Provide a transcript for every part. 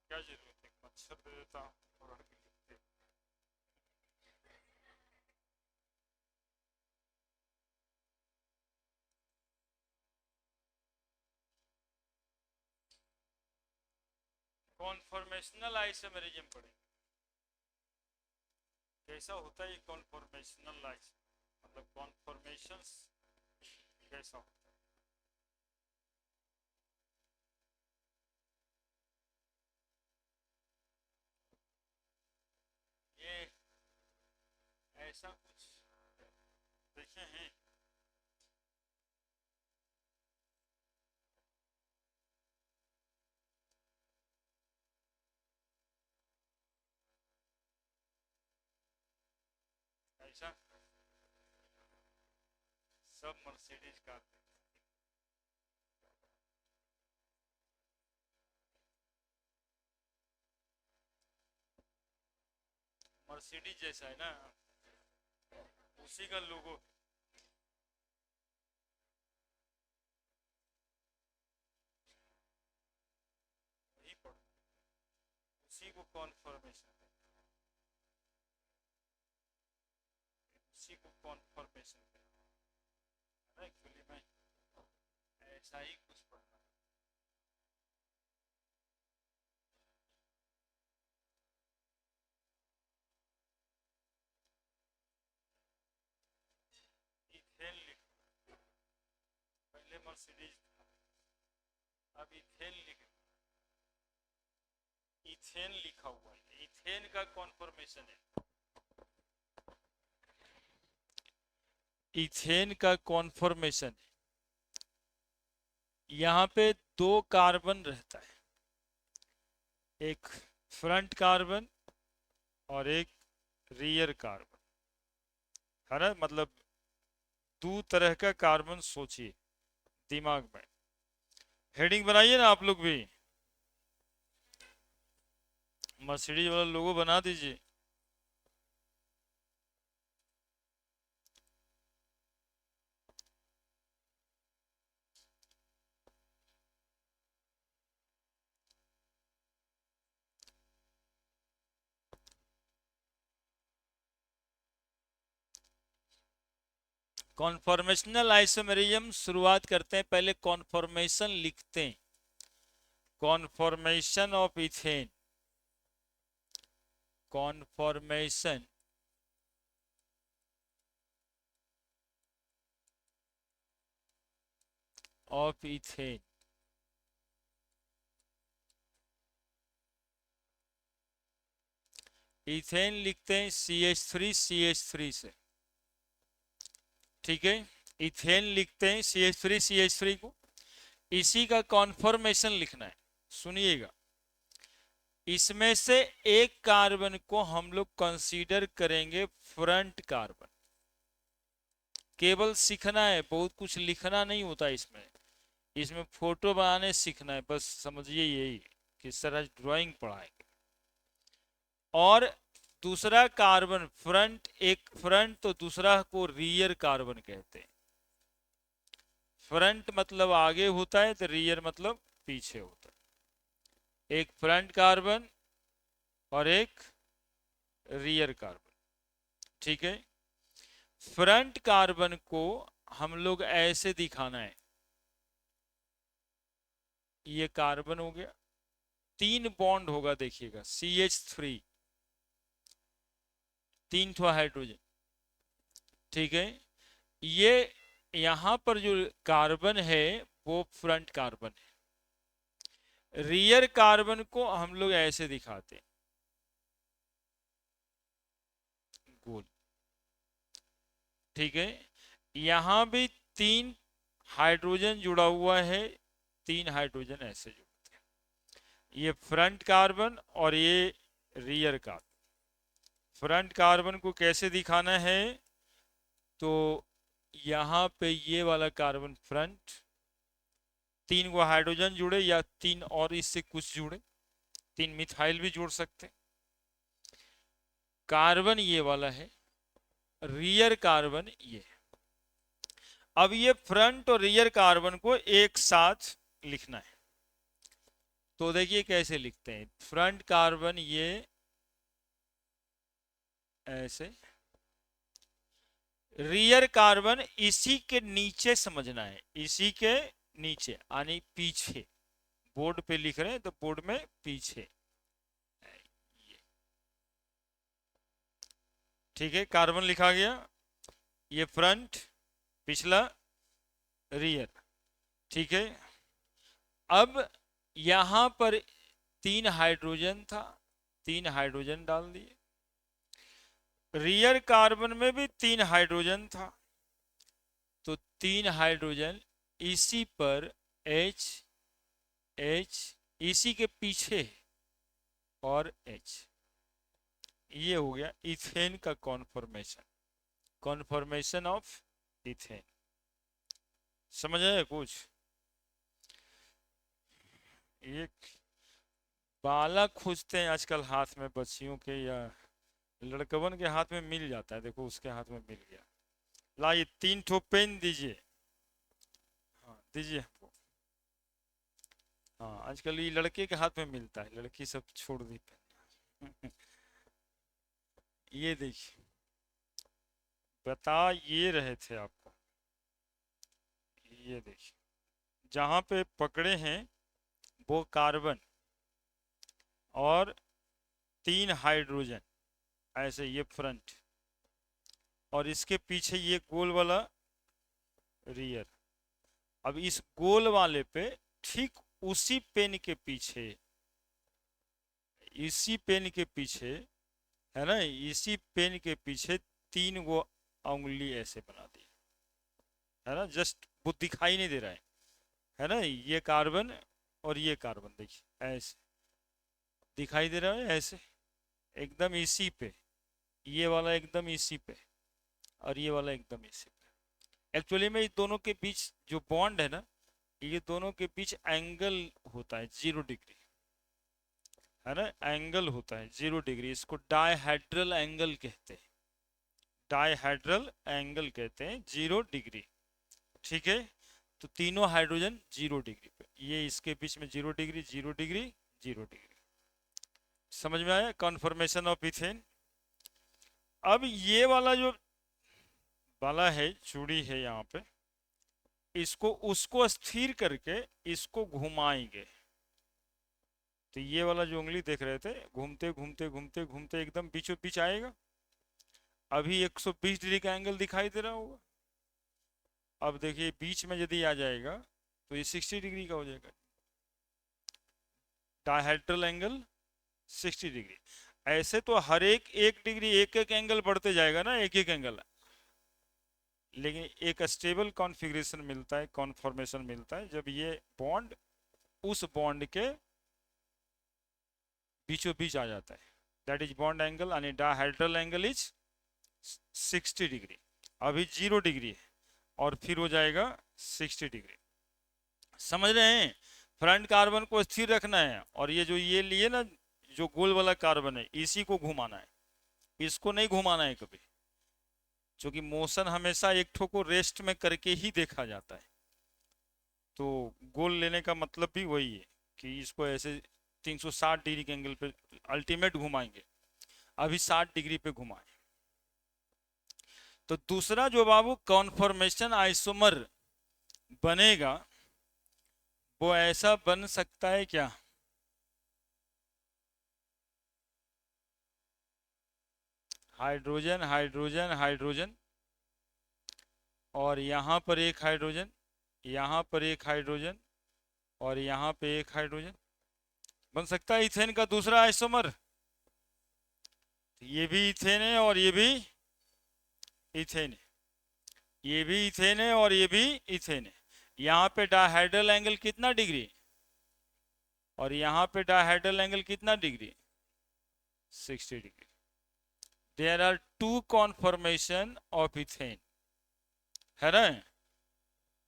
क्या जरूरत है, मच्छर दे देता हूँ पकड़ के लिखते। कॉन्फॉर्मेशनल आइसोमेरिज्म पढ़ेंगे, कैसा होता है ये कॉन्फॉर्मेशनल आइसोमेरिज्म, मतलब कॉन्फॉर्मेशंस कैसा होता है ये, ऐसा कुछ देखे हैं। ऐसा सब मर्सिडीज कार थे। मर्सिडीज जैसा है ना, उसी का लोगो। वही पढ़ो, उसी को कॉन्फॉर्मेशन, उसी को कॉन्फॉर्मेशन एक्चुअली में ऐसा ही कुछ पढ़ना। इथेन लिख, पहले मर्सिडीज था, अब इथेन लिख, इथेन लिखा हुआ है, इथेन का कॉन्फॉर्मेशन है। इथेन का कॉन्फॉर्मेशन, यहाँ पे दो कार्बन रहता है, एक फ्रंट कार्बन और एक रियर कार्बन, है ना, मतलब दो तरह का कार्बन सोचिए दिमाग में। हेडिंग बनाइए ना आप लोग भी, मर्सिडीज वाला लोगो बना दीजिए। कॉन्फॉर्मेशनल आइसोमेरिज्म शुरुआत करते हैं, पहले कॉन्फॉर्मेशन लिखते हैं। Conformation of ethane, conformation of ethane. Ethane लिखते हैं CH3 से, ठीक है। इथेन लिखते हैं CH3 को, इसी का कॉन्फॉर्मेशन लिखना है। सुनिएगा, इसमें से एक कार्बन को हम लोग कंसीडर करेंगे फ्रंट कार्बन। केवल सीखना है, बहुत कुछ लिखना नहीं होता इसमें, इसमें फोटो बनाने सीखना है बस, समझिए यही किस तरह ड्राइंग पढ़ाएंगे। और दूसरा कार्बन फ्रंट, एक फ्रंट तो दूसरा को रियर कार्बन कहते हैं। फ्रंट मतलब आगे होता है तो रियर मतलब पीछे होता है। एक फ्रंट कार्बन और एक रियर कार्बन, ठीक है। फ्रंट कार्बन को हम लोग ऐसे दिखाना है, ये कार्बन हो गया, तीन बॉन्ड होगा देखिएगा, CH3, तीन ठो हाइड्रोजन, ठीक है। ये यहां पर जो कार्बन है वो फ्रंट कार्बन है। रियर कार्बन को हम लोग ऐसे दिखाते हैं, गोल, ठीक है। यहां भी तीन हाइड्रोजन जुड़ा हुआ है, तीन हाइड्रोजन ऐसे जुड़ा, ये फ्रंट कार्बन और ये रियर कार्बन। फ्रंट कार्बन को कैसे दिखाना है, तो यहाँ पे ये वाला कार्बन फ्रंट, 3 को हाइड्रोजन जुड़े या 3 और इससे कुछ जुड़े, 3 मिथाइल भी जोड़ सकते। कार्बन ये वाला है, रियर कार्बन ये। अब ये फ्रंट और रियर कार्बन को एक साथ लिखना है, तो देखिए कैसे लिखते हैं। फ्रंट कार्बन ये ऐसे, रियर कार्बन इसी के नीचे समझना है, इसी के नीचे यानी पीछे। बोर्ड पे लिख रहे हैं तो बोर्ड में पीछे, ठीक है। कार्बन लिखा गया, ये फ्रंट, पिछला रियर, ठीक है। अब यहां पर 3 हाइड्रोजन था, 3 हाइड्रोजन डाल दिए। रियर कार्बन में भी 3 हाइड्रोजन था, तो 3 हाइड्रोजन इसी पर H, H इसी के पीछे और H। ये हो गया इथेन का कॉन्फॉर्मेशन, कॉन्फॉर्मेशन ऑफ इथेन। समझ आया कुछ? एक बाला खोजते हैं आजकल हाथ में बच्चियों के या लड़कवन के हाथ में मिल जाता है, देखो उसके हाथ में मिल गया। लाइए 3 ठो पेन दीजिए, हाँ दीजिए हमको। हाँ आजकल ये लड़के के हाथ में मिलता है, लड़की सब छोड़ दी पेन। ये देखिए, बता ये रहे थे आपको, ये देखिए जहां पे पकड़े हैं वो कार्बन और 3 हाइड्रोजन, ऐसे ये फ्रंट, और इसके पीछे ये गोल वाला रियर। अब इस गोल वाले पे ठीक उसी पेन के पीछे, इसी पेन के पीछे है ना, इसी पेन के पीछे 3 गो उंगली ऐसे बना दी, है ना। जस्ट वो दिखाई नहीं दे रहा है ना, ये कार्बन और ये कार्बन देखिए ऐसे दिखाई दे रहा है, ऐसे एकदम इसी पे, ये वाला एकदम इसी पे और ये वाला एकदम इसी पे। एक्चुअली में इस दोनों के बीच जो बॉन्ड है ना, ये दोनों के बीच एंगल होता है 0 डिग्री, है ना, एंगल होता है 0 डिग्री। इसको डायहेड्रल एंगल कहते हैं, डायहेड्रल एंगल कहते हैं 0 डिग्री, ठीक है। तो तीनों हाइड्रोजन 0 डिग्री पे, ये इसके बीच में 0 डिग्री 0 डिग्री 0 डिग्री। समझ में आया कॉन्फॉर्मेशन ऑफ इथेन? अब ये वाला जो वाला है, चूड़ी है यहाँ पे, इसको उसको स्थिर करके इसको घुमाएंगे, तो ये वाला जो उंगली देख रहे थे घूमते घूमते घूमते घूमते एकदम बीचों बीच आएगा। अभी 120 डिग्री का एंगल दिखाई दे रहा होगा, अब देखिए बीच में यदि आ जाएगा तो ये 60 डिग्री का हो जाएगा, डायहेड्रल एंगल 60 डिग्री। ऐसे तो हर एक 1 डिग्री एक एक एंगल बढ़ते जाएगा ना, एक एक एंगल, लेकिन एक स्टेबल कॉन्फ़िगरेशन मिलता है, कॉन्फॉर्मेशन मिलता है जब ये बॉन्ड उस बॉन्ड के बीचों बीच आ जाता है, दैट इज बॉन्ड एंगल यानी डायहेड्रल एंगल इज 60 डिग्री। अभी 0 डिग्री है और फिर हो जाएगा 60 डिग्री। समझ रहे हैं? फ्रंट कार्बन को स्थिर रखना है और ये जो ये लिए ना, जो गोल वाला कार्बन है इसी को घुमाना है, इसको नहीं घुमाना है कभी, क्योंकि मोशन हमेशा एक ठो को रेस्ट में करके ही देखा जाता है। तो गोल लेने का मतलब भी वही है कि इसको ऐसे 360 डिग्री के एंगल पे अल्टीमेट घुमाएंगे, अभी 60 डिग्री पे घुमाएं। तो दूसरा जो बाबू कॉन्फॉर्मेशन आइसोमर बनेगा वो ऐसा बन सकता है क्या? हाइड्रोजन हाइड्रोजन हाइड्रोजन और यहाँ पर एक हाइड्रोजन, यहाँ पर एक हाइड्रोजन और यहाँ पे एक हाइड्रोजन, बन सकता है इथेन का दूसरा आइसोमर। ये भी इथेन है और ये भी इथेन है, ये भी इथेन है और ये भी इथेन है। यहाँ पे डायहेड्रल एंगल कितना डिग्री? और यहाँ पे डायहेड्रल एंगल कितना degree, 60 degree. There are two conformation of ethane, है ना।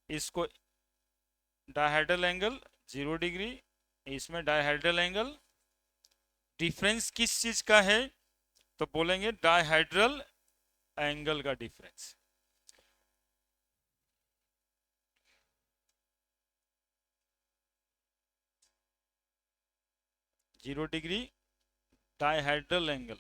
इसको डायहेड्रल एंगल 0 डिग्री, इसमें डायहेड्रल एंगल, डिफरेंस किस चीज का है, तो बोलेंगे डायहेड्रल एंगल का डिफरेंस। 0 डिग्री डायहेड्रल एंगल।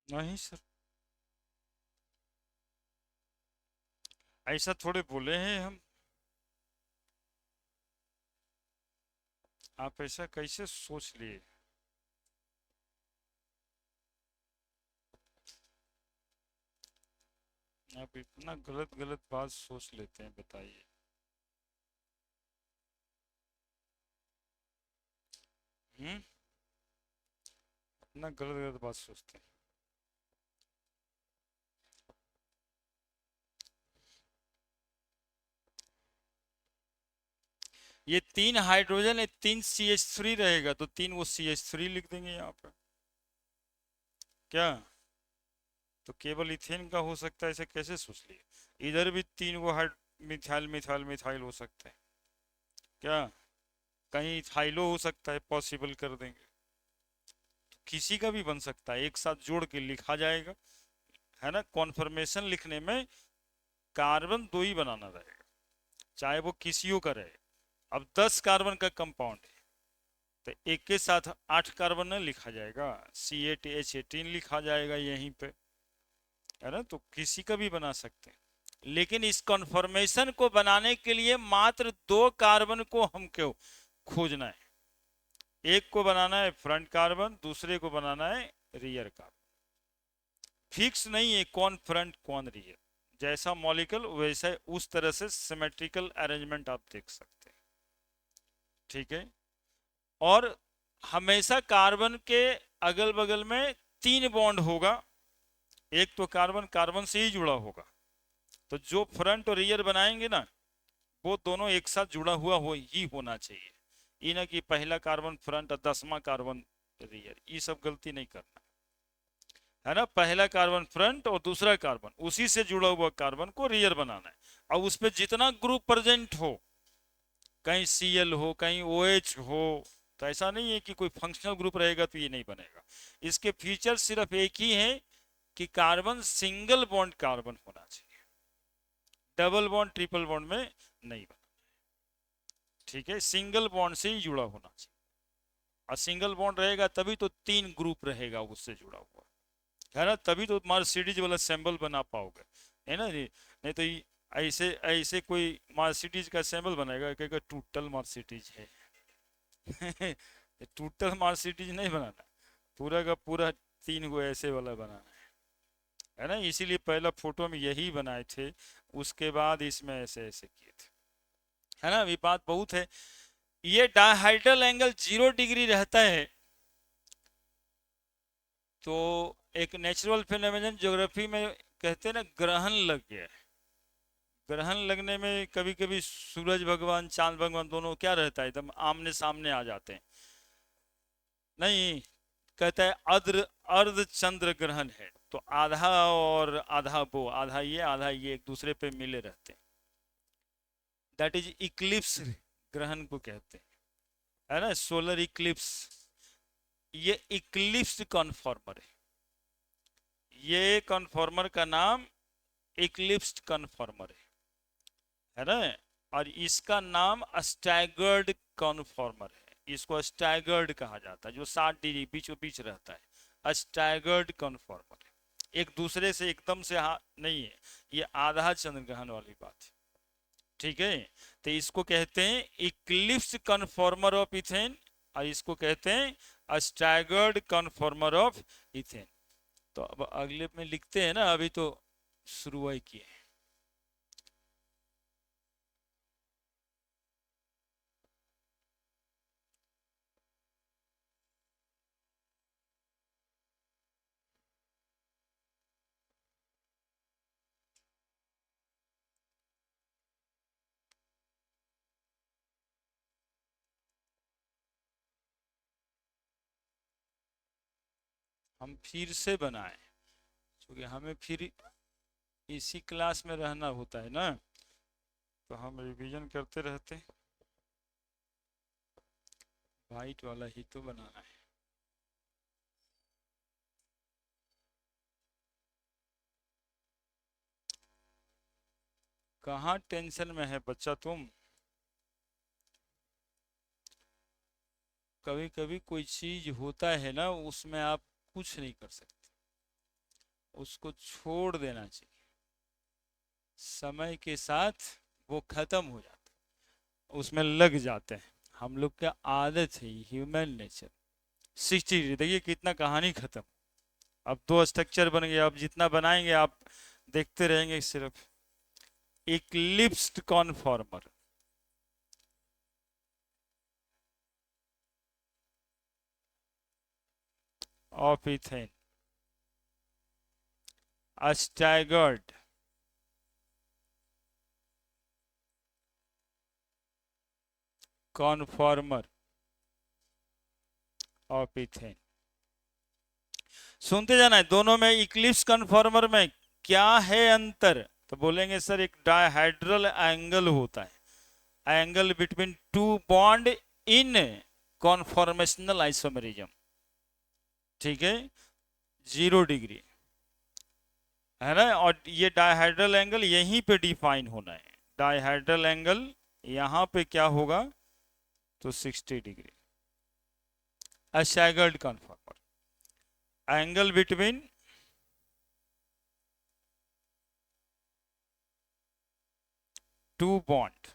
नहीं सर, ऐसा थोड़े बोले हैं हम। आप ऐसा कैसे सोच लिए। आप इतना गलत गलत बात सोच लेते हैं, बताइए। हम्म, इतना गलत गलत बात सोचते हैं। ये 3 हाइड्रोजन है, 3 CH3 रहेगा, तो 3 वो CH3 लिख देंगे यहाँ पे। क्या, तो केवल इथेन का हो सकता है, ऐसे कैसे सोच लिए। इधर भी 3 वो हाइड मिथाइल मिथाइल मिथाइल हो सकता है क्या, कहीं इथाइलो हो सकता है, पॉसिबल कर देंगे। किसी का भी बन सकता है, एक साथ जोड़ के लिखा जाएगा, है ना। कॉन्फर्मेशन लिखने में कार्बन 2 ही बनाना रहेगा, चाहे वो किसी का रहे। अब 10 कार्बन का कंपाउंड है, तो एक के साथ 8 कार्बन न लिखा जाएगा, C8H18 लिखा जाएगा यहीं पे, है ना। तो किसी का भी बना सकते हैं, लेकिन इस कॉन्फर्मेशन को बनाने के लिए मात्र 2 कार्बन को हमको खोजना है। एक को बनाना है फ्रंट कार्बन, दूसरे को बनाना है रियर कार्बन। फिक्स नहीं है कौन फ्रंट कौन रियर, जैसा मॉलिक्यूल वैसा उस तरह से सिमेट्रिकल अरेंजमेंट आप देख सकते हैं, ठीक है। और हमेशा कार्बन के अगल बगल में 3 बॉन्ड होगा, एक तो कार्बन कार्बन से ही जुड़ा होगा, तो जो फ्रंट और रियर बनाएंगे ना, वो दोनों एक साथ जुड़ा हुआ ही होना चाहिए। ये ना कि पहला कार्बन फ्रंट और 10वां कार्बन रियर, ये सब गलती नहीं करना, है ना। पहला कार्बन फ्रंट और दूसरा कार्बन उसी से जुड़ा हुआ कार्बन को रियर बनाना है। अब उस पर जितना ग्रुप प्रेजेंट हो, कहीं Cl हो कहीं OH हो, तो ऐसा नहीं है कि कोई फंक्शनल ग्रुप रहेगा तो ये नहीं बनेगा। इसके फीचर सिर्फ एक ही है कि कार्बन सिंगल बॉन्ड कार्बन होना चाहिए, डबल बॉन्ड ट्रिपल बॉन्ड में नहीं बना, ठीक है। सिंगल बॉन्ड से ही जुड़ा होना चाहिए, और सिंगल बॉन्ड रहेगा तभी तो 3 ग्रुप रहेगा उससे जुड़ा हुआ, है ना, तभी तो मर्सिडीज वाला सिंबल बना पाओगे, है ना जी। नहीं तो ऐसे ऐसे कोई मर्सिडीज का सिंबल बनाएगा, कहेगा टोटल मर्सिडीज है। टोटल मर्सिडीज नहीं बनाना, पूरा का पूरा 3 गो ऐसे वाला बनाना है ना। इसीलिए पहला फोटो में यही बनाए थे, उसके बाद इसमें ऐसे ऐसे किए थे, है ना। अभी बात बहुत है, ये डायहाइड्रल एंगल 0 डिग्री रहता है तो एक नेचुरल फिनोमेनन ज्योग्राफी में कहते हैं ना, ग्रहण लग गया है। ग्रहण लगने में कभी कभी सूरज भगवान चांद भगवान दोनों क्या रहता है, एकदम आमने सामने आ जाते हैं। नहीं, कहता है अर्ध अर्ध चंद्र ग्रहण है, तो आधा और आधा वो, आधा ये एक दूसरे पे मिले रहते हैं। दैट इज इक्लिप्स ग्रहण को कहते हैं, है ना, सोलर इक्लिप्स। ये इक्लिप्स कॉन्फॉर्मर है, ये कॉन्फॉर्मर का नाम इक्लिप्स कॉन्फॉर्मर है ना। और इसका नाम स्टैगर्ड कॉन्फॉर्मर है, इसको स्टैगर्ड कहा जाता है, जो 60 डिग्री बीचों बीच रहता है, स्टैगर्ड कॉन्फॉर्मर है। एक दूसरे से एकदम से नहीं है, ये आधा चंद्र ग्रहण वाली बात है, ठीक है। तो इसको कहते हैं इक्लिप्स कन्फॉर्मर ऑफ इथेन, और इसको कहते हैं स्टैगर्ड कन्फॉर्मर ऑफ इथेन। तो अब अगले में लिखते हैं ना, अभी तो शुरुआत किए हैं। हम फिर से बनाए, क्योंकि हमें फिर इसी क्लास में रहना होता है ना, तो हम रिवीजन करते रहते। वाइट वाला ही तो बनाना है। कहाँ टेंशन में है बच्चा तुम? कभी कभी कोई चीज होता है ना, उसमें आप कुछ नहीं कर सकते, उसको छोड़ देना चाहिए, समय के साथ वो खत्म हो जाता है, उसमें लग जाते हैं। हम लोग का आदत है, ह्यूमन नेचर। 60 देखिए कितना कहानी खत्म। अब दो स्ट्रक्चर बन गया, अब जितना बनाएंगे आप देखते रहेंगे सिर्फ। Eclipsed conformer of ethane, staggered conformer of ethane. सुनते जाना है, दोनों में इक्लिप्स कन्फॉर्मर में क्या है अंतर? तो बोलेंगे सर एक डायहाइड्रल एंगल होता है, एंगल बिटवीन टू बॉन्ड इन कॉन्फॉर्मेशनल आइसोमेरिज्म, ठीक है, 0 डिग्री, है ना। और ये डायहाइड्रल एंगल यहीं पे डिफाइन होना है, डायहाइड्रल एंगल यहां पे क्या होगा, तो 60 degree. Staggered conformer, angle between two bond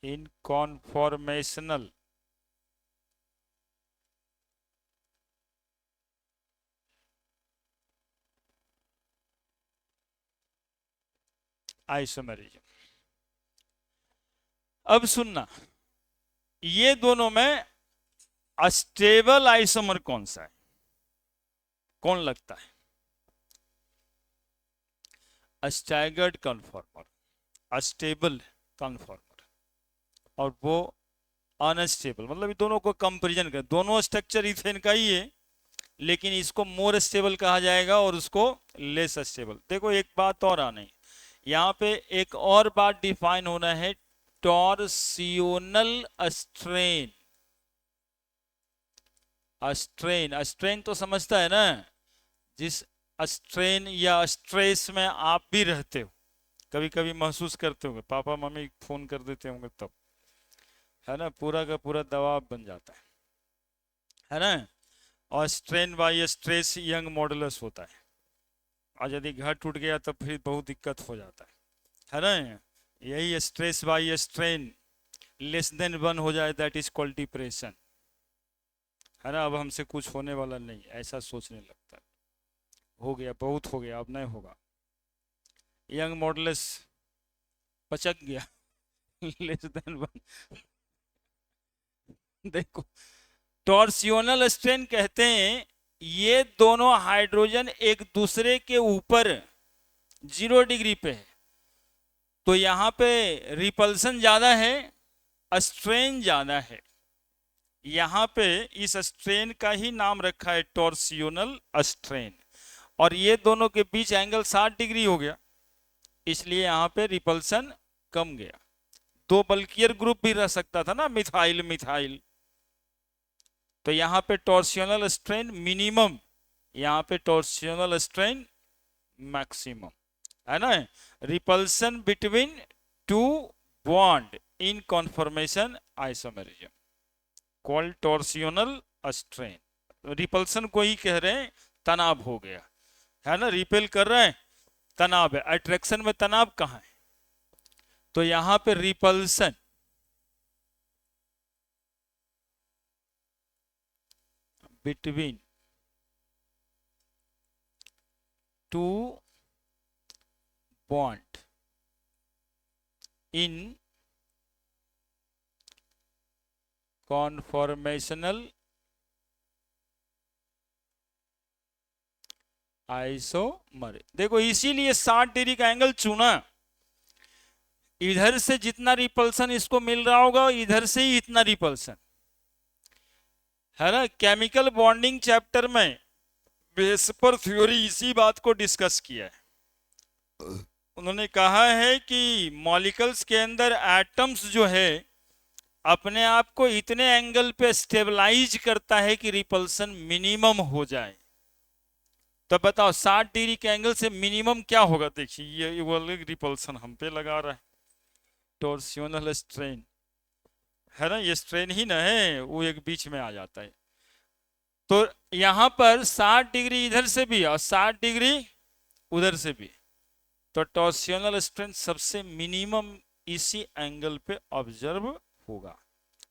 इन कॉन्फॉर्मेशनल आइसोमेरिज्म। अब सुनना, ये दोनों में स्टेबल आइसोमर कौन सा है, कौन लगता है? स्टैगर्ड कन्फॉर्मर, स्टेबल कन्फॉर्मर, और वो अनस्टेबल। मतलब ये दोनों को कंपैरिजन कर, दोनों स्ट्रक्चर इथेन का ही है, लेकिन इसको मोर स्टेबल कहा जाएगा और उसको लेस स्टेबल। देखो एक बात और आना है यहाँ पे, एक और बात डिफाइन होना है, टॉर्सियोनल स्ट्रेन। स्ट्रेन, स्ट्रेन तो समझता है ना, जिस स्ट्रेन या स्ट्रेस में आप भी रहते हो, कभी कभी महसूस करते होंगे, पापा मम्मी फोन कर देते होंगे तब, है ना, पूरा का पूरा दबाव बन जाता है ना। और strain by stress Young modulus होता है, और यदि घर टूट गया तो फिर बहुत दिक्कत हो जाता है ना। यही stress by strain less than 1 हो जाए, दैट इज कॉल्ड डिप्रेशन, है ना। अब हमसे कुछ होने वाला नहीं, ऐसा सोचने लगता है, हो गया बहुत हो गया, अब नहीं होगा। यंग मॉडुलस पचक गया लेस देन 1। देखो, टॉर्सियोनल स्ट्रेन कहते हैं ये दोनों हाइड्रोजन एक दूसरे के ऊपर 0 डिग्री पे है, तो यहां पे रिपल्सन ज्यादा है, स्ट्रेन ज्यादा है। यहां पे इस स्ट्रेन का ही नाम रखा है टॉर्सियोनल स्ट्रेन, और ये दोनों के बीच एंगल 60 डिग्री हो गया, इसलिए यहां पे रिपल्सन कम गया। दो बल्कियर ग्रुप भी रह सकता था ना, मिथाइल मिथाइल, तो यहां पे टॉर्सियोनल स्ट्रेन मिनिमम, यहां पे टॉर्सियोनल स्ट्रेन मैक्सिमम, है ना। Repulsion between two bond in conformation isomerism called torsional strain. Repulsion को ही कह रहे हैं तनाव हो गया, है ना, रिपेल कर रहे हैं, तनाव है। अट्रैक्शन में तनाव कहां है, तो यहां पे रिपल्सन बिटवीन टू बॉन्ड इन कॉन्फॉर्मेशनल आइसोमर। देखो इसीलिए 60 डिग्री का एंगल चुना, इधर से जितना रिपल्सन इसको मिल रहा होगा इधर से ही इतना रिपल्सन, है ना। केमिकल बॉन्डिंग चैप्टर में वेस्पर थ्योरी इसी बात को डिस्कस किया है। उन्होंने कहा है कि मॉलिक्यूल्स के अंदर एटम्स जो है अपने आप को इतने एंगल पे स्टेबलाइज करता है कि रिपल्सन मिनिमम हो जाए। तो बताओ 60 डिग्री के एंगल से मिनिमम क्या होगा, देखिए ये वाला रिपल्सन हम पे लगा रहा है, टॉर्सियोनल स्ट्रेन, है ना, ये स्ट्रेन ही ना है, वो एक बीच में आ जाता है। तो यहां पर 60 डिग्री इधर से भी और 60 डिग्री उधर से भी, तो टॉर्सियोनल स्ट्रेन सबसे मिनिमम इसी एंगल पे ऑब्जर्व होगा,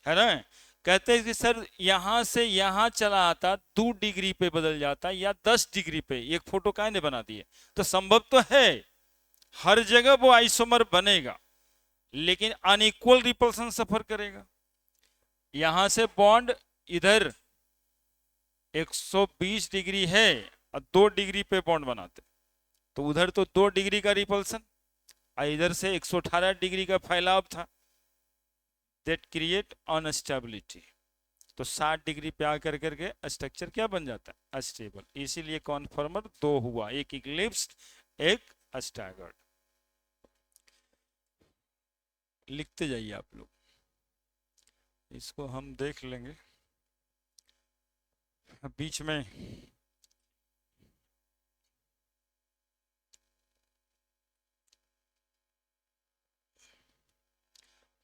है ना। कहते हैं कि सर यहां से यहां चला आता 2 डिग्री पे बदल जाता या 10 डिग्री पे, एक फोटो काहे ने बना दिए, तो संभव तो है हर जगह वो आइसोमर बनेगा, लेकिन अनइक्वल रिपल्सन सफर करेगा। यहां से बॉन्ड इधर 120 डिग्री है और 2 डिग्री पे बॉन्ड बनाते, तो उधर तो 2 डिग्री का रिपल्सन और इधर से 118 डिग्री का फैलाव था, दैट क्रिएट अनस्टेबिलिटी। तो 60 डिग्री पे आकर करके स्ट्रक्चर क्या बन जाता है, अनस्टेबल। इसीलिए कॉन्फॉर्मर 2 हुआ, एक इक्लिप्स्ड एक स्टैगर्ड। लिखते जाइए आप लोग, इसको हम देख लेंगे बीच में।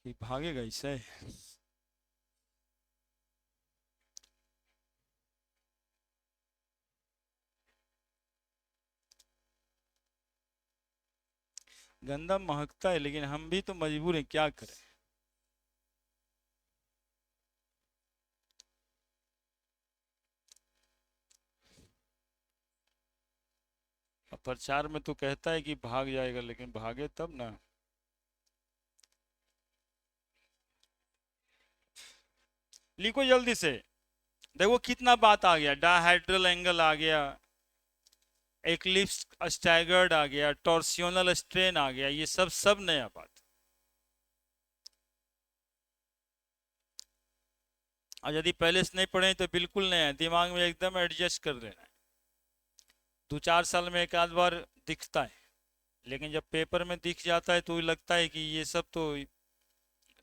कि भागेगा इससे, गंदा महकता है, लेकिन हम भी तो मजबूर हैं, क्या करें। प्रचार में तो कहता है कि भाग जाएगा, लेकिन भागे तब ना। लिखो जल्दी से, देखो कितना बात आ गया, डायहेड्रल एंगल आ गया, एक्लिप्स स्टैगर्ड आ गया, टॉर्सियोनल स्ट्रेन आ गया, ये सब नया बात। और यदि पहले से नहीं पढ़े तो बिल्कुल नया है, दिमाग में एकदम एडजस्ट कर लेना है। 2-4 साल में एक आध बार दिखता है, लेकिन जब पेपर में दिख जाता है तो लगता है कि ये सब तो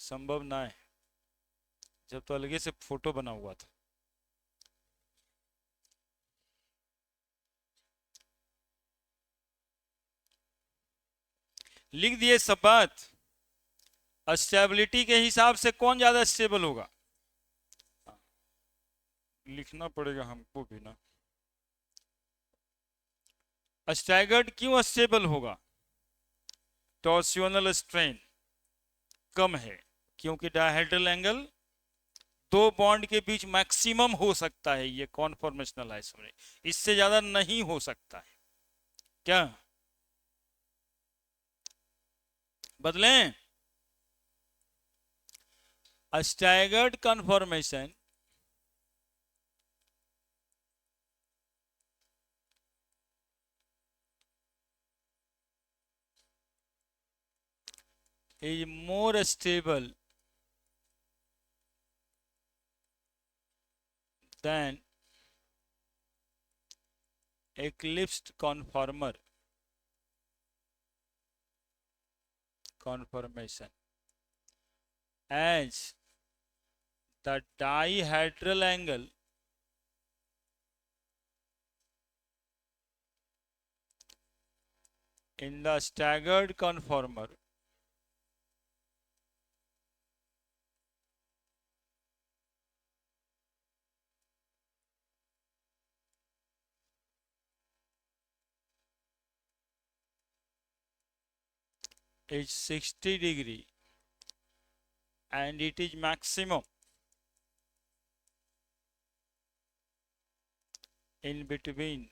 संभव ना है, जब तो अलग से फोटो बना हुआ था। लिख दिए सब बात। स्टेबिलिटी के हिसाब से कौन ज्यादा स्टेबल होगा, लिखना पड़ेगा हमको भी ना। स्टैगर्ड क्यों स्टेबल होगा, टॉर्सियोनल स्ट्रेन कम है, क्योंकि डायहेड्रल एंगल 2 बॉन्ड के बीच मैक्सिमम हो सकता है, ये कॉन्फॉर्मेशनल आइसोमर, इससे ज्यादा नहीं हो सकता है। क्या बदलें। Staggered conformation is more stable than eclipsed conformation, as the dihedral angle in the staggered conformer is 60 degree and it is maximum in between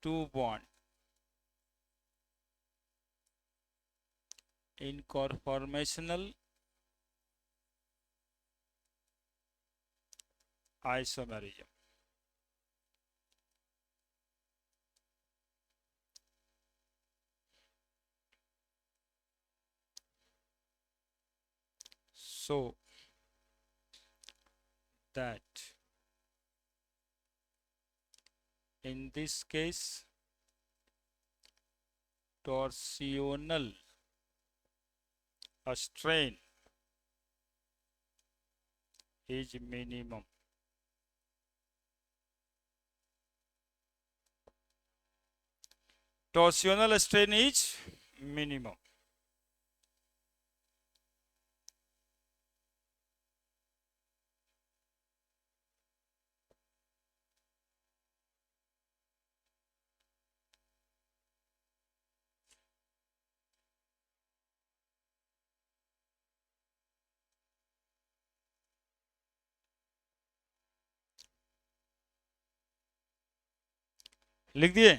two bonds in conformational isomerism. So that in this case torsional strain is minimum. Torsional strain is minimum. लिख दिए।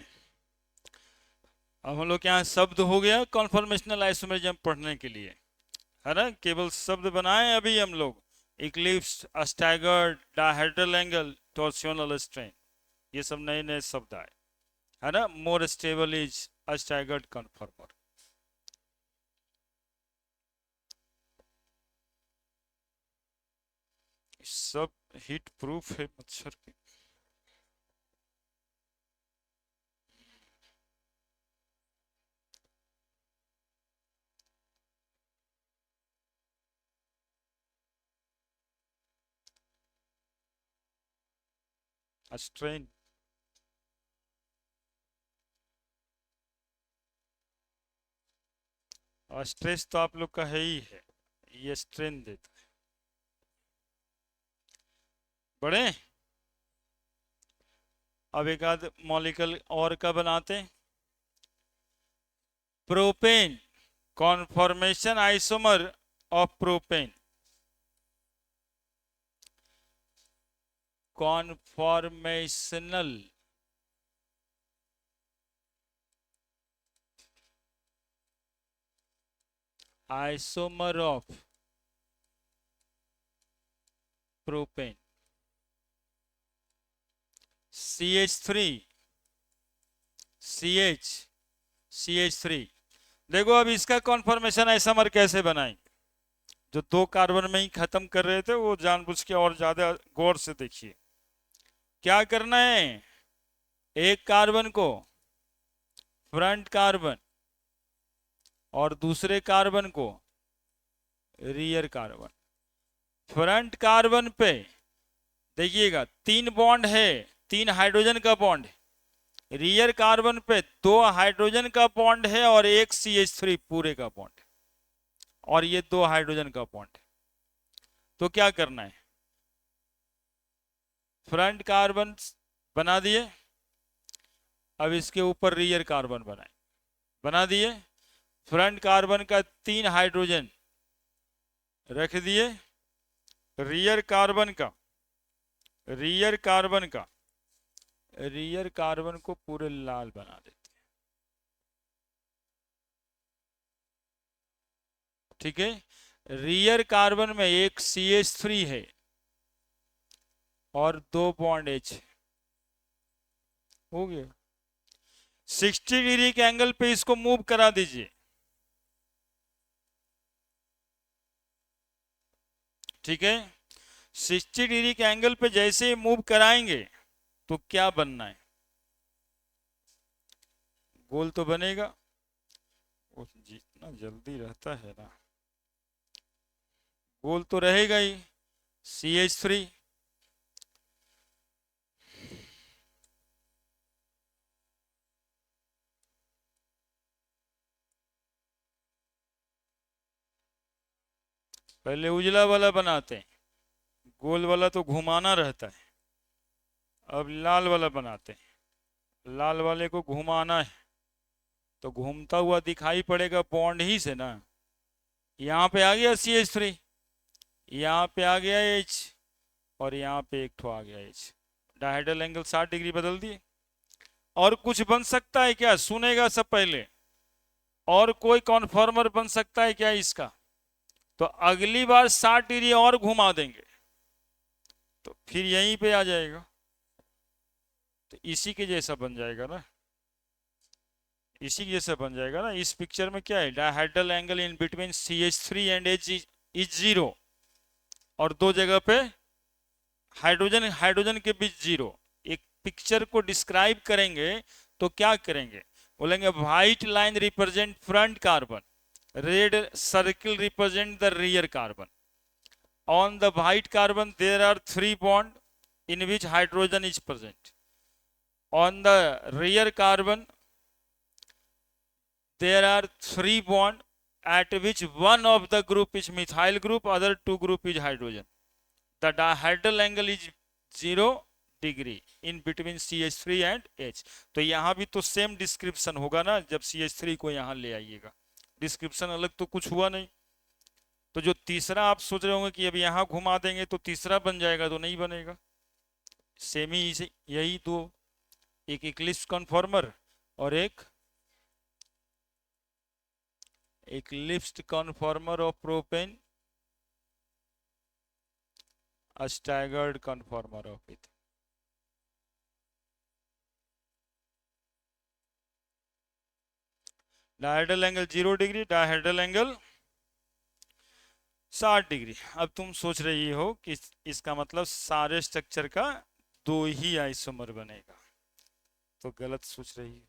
अब हम लोग यहाँ शब्द हो गया conformational isomerism पढ़ने के लिए, है ना। केवल शब्द बनाए अभी हम लोग, eclipse, staggered, dihedral angle, torsional strain, ये सब नए नए शब्द आए, है ना। More stable is staggered conformer. सब हीट प्रूफ है मच्छर के। स्ट्रेन और स्ट्रेस तो आप लोग का है ही है, ये स्ट्रेन देता है। बड़े अब एक आध मॉलिक्यूल और का बनाते हैं। Propane, conformation isomer of propane, conformational isomer of propane, CH3 CH3। देखो अब इसका कॉन्फॉर्मेशन आइसोमर कैसे बनाएंगे। जो दो कार्बन में ही खत्म कर रहे थे वो जानबूझ के और ज्यादा गौर से देखिए। क्या करना है, एक कार्बन को फ्रंट कार्बन और दूसरे कार्बन को रियर कार्बन। फ्रंट कार्बन पे देखिएगा 3 बॉन्ड है, 3 हाइड्रोजन का बॉन्ड है। रियर कार्बन पे 2 हाइड्रोजन का बॉन्ड है और 1 CH3 पूरे का बॉन्ड है, और ये 2 हाइड्रोजन का बॉन्ड है। तो क्या करना है, फ्रंट कार्बन बना दिए, अब इसके ऊपर रियर कार्बन बनाए, बना दिए। फ्रंट कार्बन का 3 हाइड्रोजन रख दिए, रियर कार्बन का को पूरे लाल बना देते हैं। ठीक है। रियर कार्बन में एक CH3 है और 2 बॉन्ड H। हो गया। 60 डिग्री के एंगल पे इसको मूव करा दीजिए, ठीक है। 60 डिग्री के एंगल पे जैसे ही मूव कराएंगे तो क्या बनना है, गोल तो बनेगा। वो जितना जल्दी रहता है ना, गोल तो रहेगा ही, CH3। पहले उजला वाला बनाते हैं, गोल वाला तो घुमाना रहता है। अब लाल वाला बनाते हैं, लाल वाले को घुमाना है तो घूमता हुआ दिखाई पड़ेगा बॉन्ड ही से ना। यहाँ पे आ गया CH3, यहाँ पे आ गया H, और यहाँ पे एक ठो आ गया H। डायहेड्रल एंगल 60 डिग्री बदल दिए। और कुछ बन सकता है क्या, सुनेगा सब पहले। और कोई कॉन्फॉर्मर बन सकता है क्या इसका, तो अगली बार 60 डिग्री और घुमा देंगे तो फिर यहीं पे आ जाएगा, तो इसी के जैसा बन जाएगा ना, इसी के जैसा बन जाएगा ना। इस पिक्चर में क्या है, dihedral angle in between CH3 and H is 0, और दो जगह पे हाइड्रोजन हाइड्रोजन के बीच 0। एक पिक्चर को डिस्क्राइब करेंगे तो क्या करेंगे, बोलेंगे white line represent front carbon, red circle represent the rear carbon. On the white carbon there are 3 bond in which hydrogen is present. On the rear carbon there are 3 bond at which one of the group is methyl group, other 2 group is hydrogen. The dihedral angle is 0 degree in between CH3 and H। तो यहाँ भी तो same description होगा ना, जब CH3 को यहाँ ले आइएगा, डिस्क्रिप्शन अलग तो कुछ हुआ नहीं। तो जो तीसरा आप सोच रहे होंगे कि अब यहाँ घुमा देंगे तो तीसरा बन जाएगा, तो नहीं बनेगा। सेम ही यही दो, एक इक्लिप्स कन्फॉर्मर और एक eclipsed conformer of propane, a staggered conformer of it। Dihedral angle 0 degree, dihedral angle 60 degree. अब तुम सोच रही हो कि इसका मतलब सारे स्ट्रक्चर का 2 ही आइसोमर बनेगा, तो गलत सोच रही हो।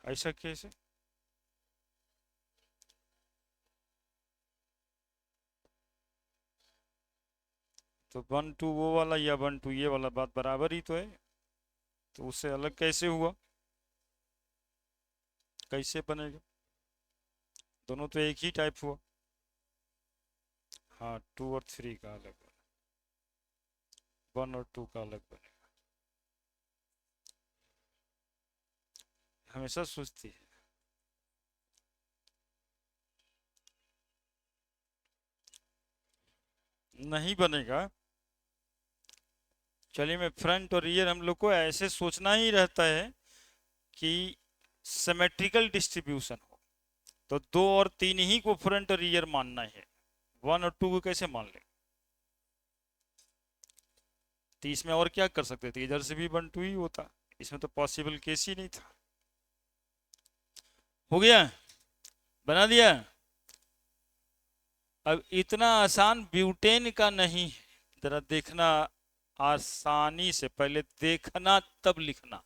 ऐसा कैसे, तो 1 2 वो वाला या 1 2 ये वाला, बात बराबर ही तो है, तो उससे अलग कैसे हुआ, कैसे बनेगा, दोनों तो एक ही टाइप हुआ। हाँ 2 और 3 का अलग बना, 1 और 2 का अलग बनेगा। हमेशा सोचती है। नहीं बनेगा। चलिए, मैं फ्रंट और रियर हम लोग को ऐसे सोचना ही रहता है कि सिमेट्रिकल डिस्ट्रीब्यूशन हो, तो 2 और 3 ही को फ्रंट और रियर मानना है, 1 और 2 को कैसे मान ले। तो इसमें और क्या कर सकते थे, इधर से भी 1 2 ही होता, इसमें तो पॉसिबल केस ही नहीं था। हो गया, बना दिया। अब इतना आसान ब्यूटेन का नहीं है, जरा देखना आसानी से, पहले देखना तब लिखना।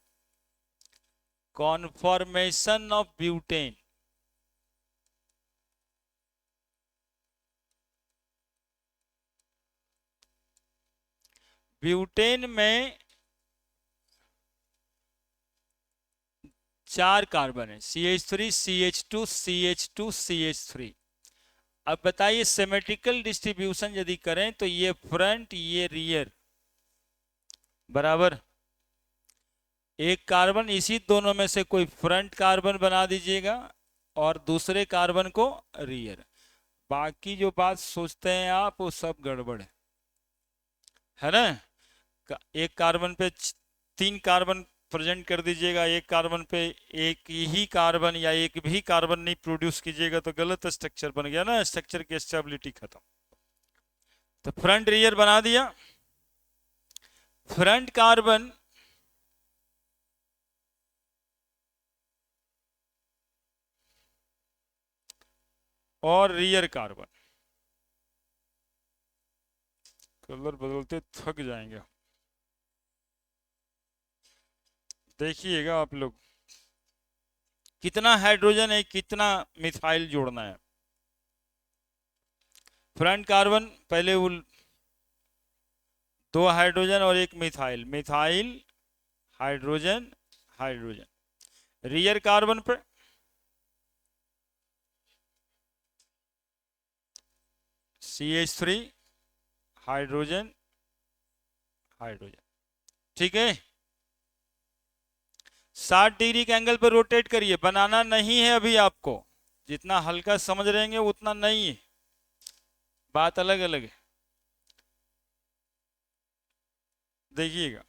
कॉन्फॉर्मेशन ऑफ ब्यूटेन, ब्यूटेन में 4 कार्बन है, CH3 CH2 CH2 CH3। अब बताइए सिमेट्रिकल डिस्ट्रीब्यूशन यदि करें तो ये फ्रंट ये रियर बराबर, एक कार्बन इसी दोनों में से कोई फ्रंट कार्बन बना दीजिएगा और दूसरे कार्बन को रियर। बाकी जो बात सोचते हैं आप वो सब गड़बड़ है ना। एक कार्बन पे 3 कार्बन प्रेजेंट कर दीजिएगा, एक कार्बन पे एक ही कार्बन या एक भी कार्बन नहीं प्रोड्यूस कीजिएगा तो गलत स्ट्रक्चर बन गया ना, स्ट्रक्चर की स्टेबिलिटी खत्म। तो फ्रंट रियर बना दिया। फ्रंट कार्बन और रियर कार्बन, कलर बदलते थक जाएंगे। देखिएगा आप लोग कितना हाइड्रोजन है, कितना मिथाइल जोड़ना है। फ्रंट कार्बन पहले वो 2 हाइड्रोजन और एक methyl, methyl hydrogen hydrogen. Rear carbon पे CH3 हाइड्रोजन हाइड्रोजन। ठीक है, 60 डिग्री के एंगल पर रोटेट करिए, बनाना नहीं है अभी आपको, जितना हल्का समझ रहेंगे उतना नहीं है, बात अलग अलग है। देखिएगा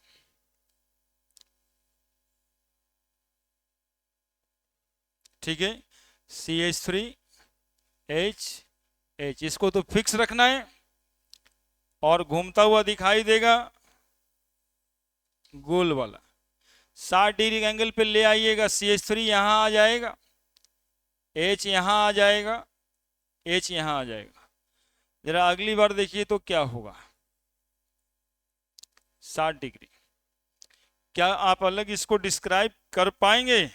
ठीक है, CH3H, इसको तो फिक्स रखना है और घूमता हुआ दिखाई देगा गोल वाला। 60 डिग्री के एंगल पे ले आइएगा, CH3 यहां आ जाएगा, H यहां आ जाएगा, H यहां आ जाएगा। जरा अगली बार देखिए तो क्या होगा। 60 डिग्री, क्या आप अलग इसको डिस्क्राइब कर पाएंगे?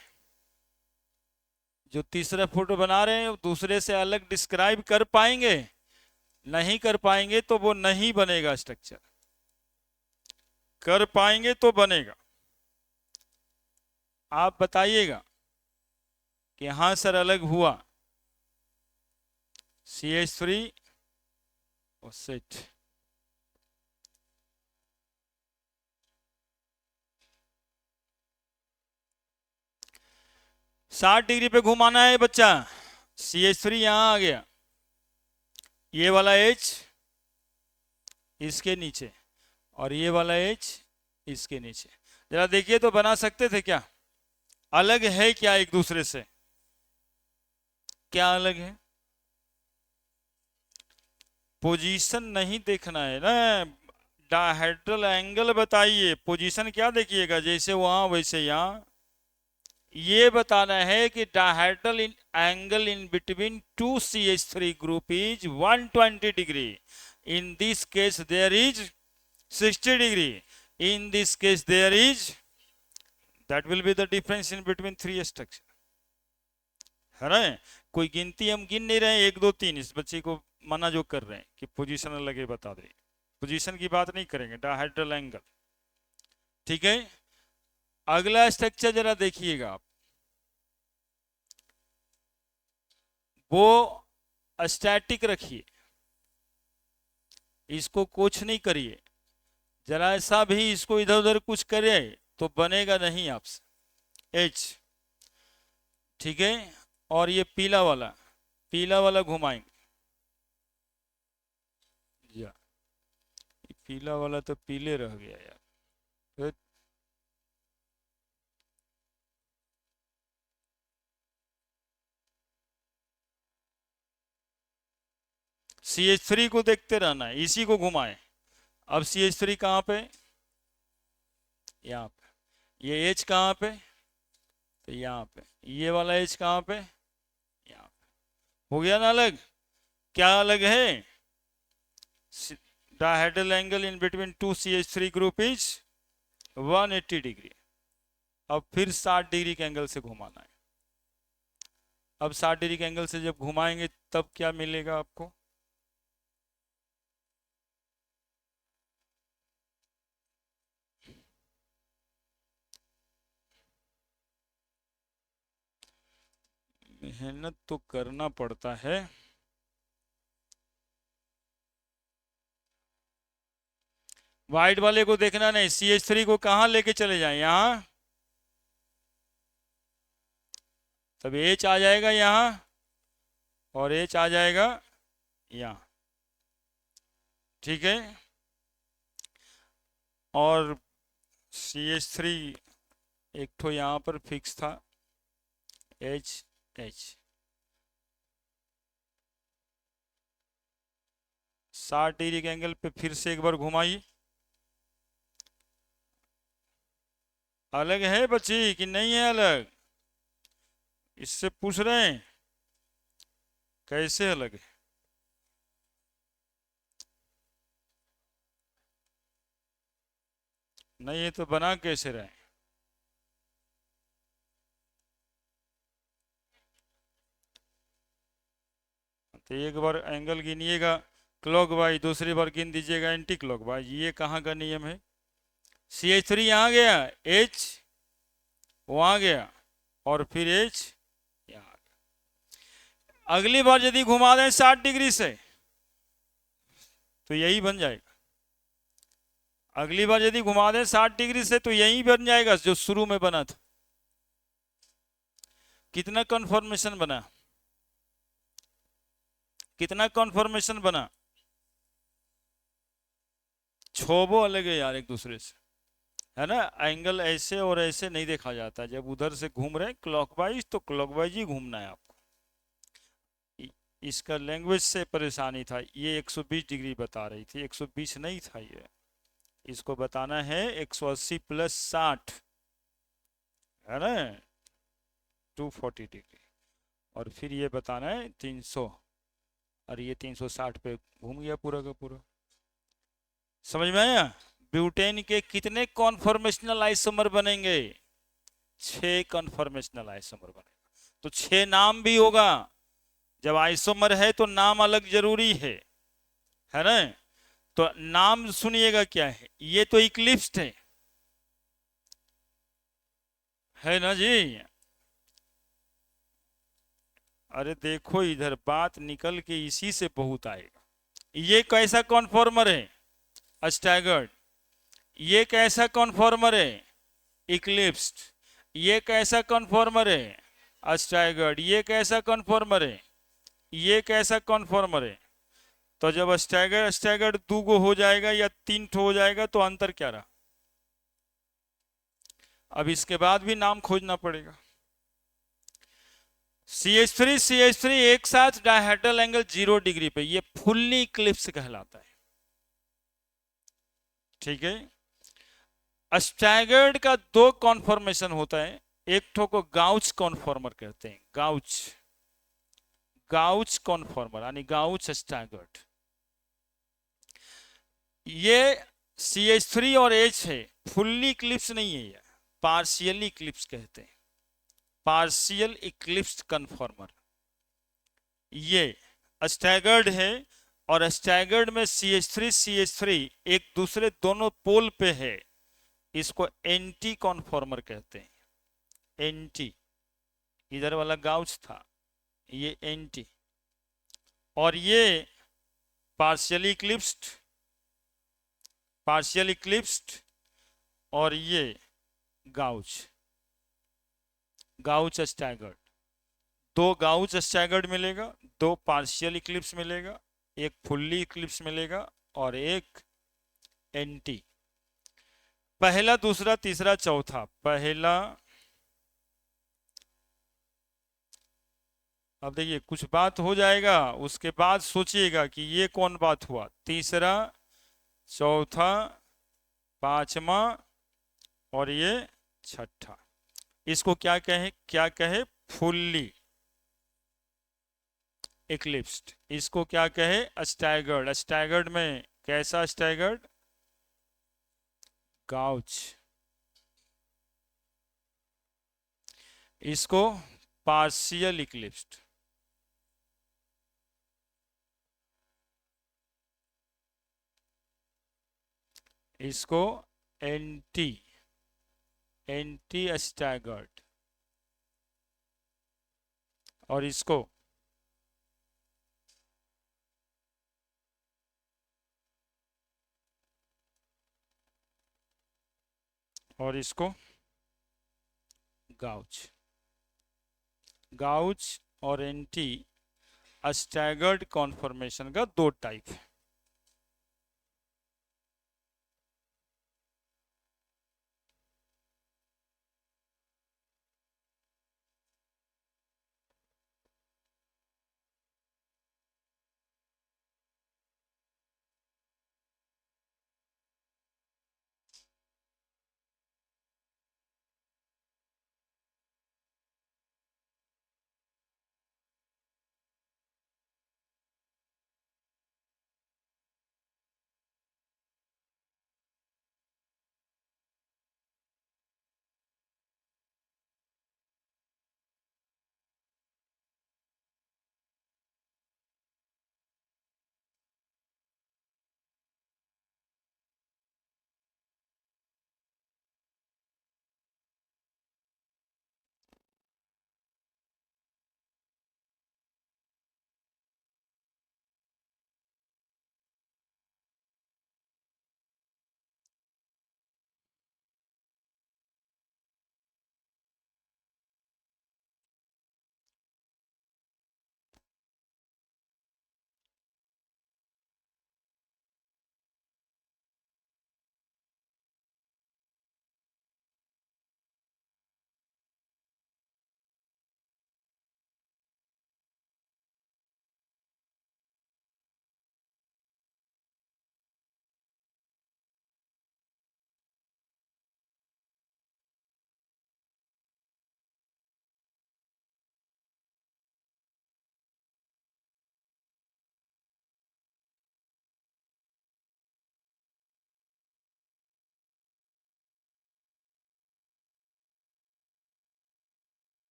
जो तीसरा फोटो बना रहे हैं दूसरे से अलग डिस्क्राइब कर पाएंगे? नहीं कर पाएंगे तो वो नहीं बनेगा स्ट्रक्चर, कर पाएंगे तो बनेगा। आप बताइएगा कि हाँ सर अलग हुआ। CH3 और सेट, साठ डिग्री पे घुमाना है बच्चा। CH3 यहां आ गया, ये वाला H इसके नीचे और ये वाला H इसके नीचे। जरा देखिए तो बना सकते थे क्या? अलग है क्या एक दूसरे से? क्या अलग है? पोजीशन नहीं देखना है ना, डायहेड्रल एंगल बताइए। पोजीशन क्या देखिएगा, जैसे वहां वैसे यहां। ये बताना है कि dihedral angle in between two CH3 group is 120 degree. In this case there is 60 degree. In this case there is, that will be the difference in between 3 structure, है ना? कोई गिनती हम गिन नहीं रहे 1 2 3, इस बच्चे को मना जो कर रहे हैं कि पोजीशन अलग है बता दे, पोजीशन की बात नहीं करेंगे, डायहेड्रल एंगल। ठीक है, अगला स्ट्रक्चर जरा देखिएगा आप, वो स्टैटिक रखिए, इसको कुछ नहीं करिए। जरा ऐसा भी इसको इधर उधर कुछ करे तो बनेगा नहीं आपसे। H, ठीक है, और ये पीला वाला घुमाएंगे। या पीला वाला तो पीले रह गया यार। तो CH3 को देखते रहना है, इसी को घुमाए। अब CH3 कहाँ पे? यहाँ पे। ये H कहाँ पे? तो यहाँ पे। ये वाला H कहाँ पे? यहाँ पे। हो गया ना अलग? क्या अलग है? Dihedral angle in between two CH3 group is 180 degree. अब फिर 60 डिग्री के एंगल से घुमाना है। अब 60 डिग्री के एंगल से जब घुमाएंगे तब क्या मिलेगा आपको? मेहनत तो करना पड़ता है। व्हाइट वाले को देखना नहीं, CH3 को कहां लेके चले जाएं? यहां, तब H आ जाएगा यहां और H आ जाएगा यहां। ठीक है, और CH3 एक ठो यहाँ पर फिक्स था एच एच 60 डिग्री के एंगल पे फिर से एक बार घुमाइए। अलग है बच्ची कि नहीं है अलग? इससे पूछ रहे हैं कैसे अलग है। नहीं है तो बना कैसे रहे? तो एक बार एंगल गिनिएगा क्लॉकवाइज, दूसरी बार गिन दीजिएगा एंटी क्लॉकवाइज। ये कहाँ का नियम है? CH3 यहाँ गया, H वहां गया और फिर H यहाँ गया। अगली बार यदि घुमा दें 60 डिग्री से तो यही बन जाएगा। अगली बार यदि घुमा दें 60 डिग्री से तो यही बन जाएगा जो शुरू में बना था। कितना कन्फर्मेशन बना? कितना कन्फर्मेशन बना? छोबो अलग है यार एक दूसरे से, है ना। एंगल ऐसे और ऐसे नहीं देखा जाता। जब उधर से घूम रहे क्लॉकवाइज तो क्लॉकवाइज ही घूमना है आपको। इसका लैंग्वेज से परेशानी था। ये 120 डिग्री बता रही थी, 120 नहीं था ये। इसको बताना है 180 प्लस 60, है ना, 240 डिग्री। और फिर ये बताना है 300, और ये 360 पे घूम गया पूरा का पूरा। समझ में आया? ब्यूटेन के कितने कॉन्फॉर्मेशनल आइसोमर बनेंगे? 6 कॉन्फॉर्मेशनल आइसोमर बनेगा। तो 6 नाम भी होगा। जब आइसोमर है तो नाम अलग जरूरी है ना। तो नाम सुनिएगा क्या है। ये तो इक्लिप्स्ड है ना जी। अरे देखो इधर बात निकल के इसी से बहुत आएगा। ये कैसा कॉन्फॉर्मर है? स्टैगर्ड। ये कैसा कॉन्फॉर्मर है? इक्लिप्स्ड। ये कैसा कॉन्फॉर्मर है? स्टैगर्ड। ये कैसा कॉन्फॉर्मर है? ये कैसा कॉन्फॉर्मर है? तो जब स्टैगर्ड स्टैगर्ड 2 गो हो जाएगा या 3 ठो हो जाएगा तो अंतर क्या रहा? अब इसके बाद भी नाम खोजना पड़ेगा। CH3 एक साथ डायहेड्रल एंगल 0 डिग्री पे, ये फुल्ली इक्लिप्स कहलाता है। ठीक है। स्टैगर्ड का 2 कॉन्फॉर्मेशन होता है। एक ठो को गाउच कॉन्फॉर्मर कहते हैं। गाउच, गाउच कॉन्फॉर्मर यानी गाउच स्टैगर्ड। ये CH3 और H है, फुल्ली इक्लिप्स नहीं है, ये पार्शियली इक्लिप्स कहते हैं। पार्शियल इक्लिप्स कन्फॉर्मर ये स्टैगर्ड है। और स्टैगर्ड में CH3 एक दूसरे दोनों पोल पे है। इसको एंटी कॉन्फॉर्मर कहते हैं। एंटी, इधर वाला गाउच था, ये एंटी। और ये पार्शियली इक्लिप्स्ड, पार्शियल इक्लिप्स्ड। और ये gauche, gauche staggered. 2 gauche staggered मिलेगा, 2 पार्शियल इक्लिप्स मिलेगा, एक फुल्ली इक्लिप्स मिलेगा और एक एंटी। पहला, दूसरा, तीसरा, चौथा। पहला, अब देखिए कुछ बात हो जाएगा उसके बाद सोचिएगा कि ये कौन बात हुआ। तीसरा, चौथा, पांचवा और ये छठा। इसको क्या कहे? क्या कहे? Fully eclipsed. इसको क्या कहे? स्टैगर्ड। स्टैगर्ड में कैसा स्टैगर्ड? गाउच। इसको पार्शियल इक्लिप्स्ड। इसको एंटी, एंटी स्टैगर्ड। और इसको गाउच। गाउच और एंटी स्टैगर्ड कॉन्फॉर्मेशन का 2 टाइप है।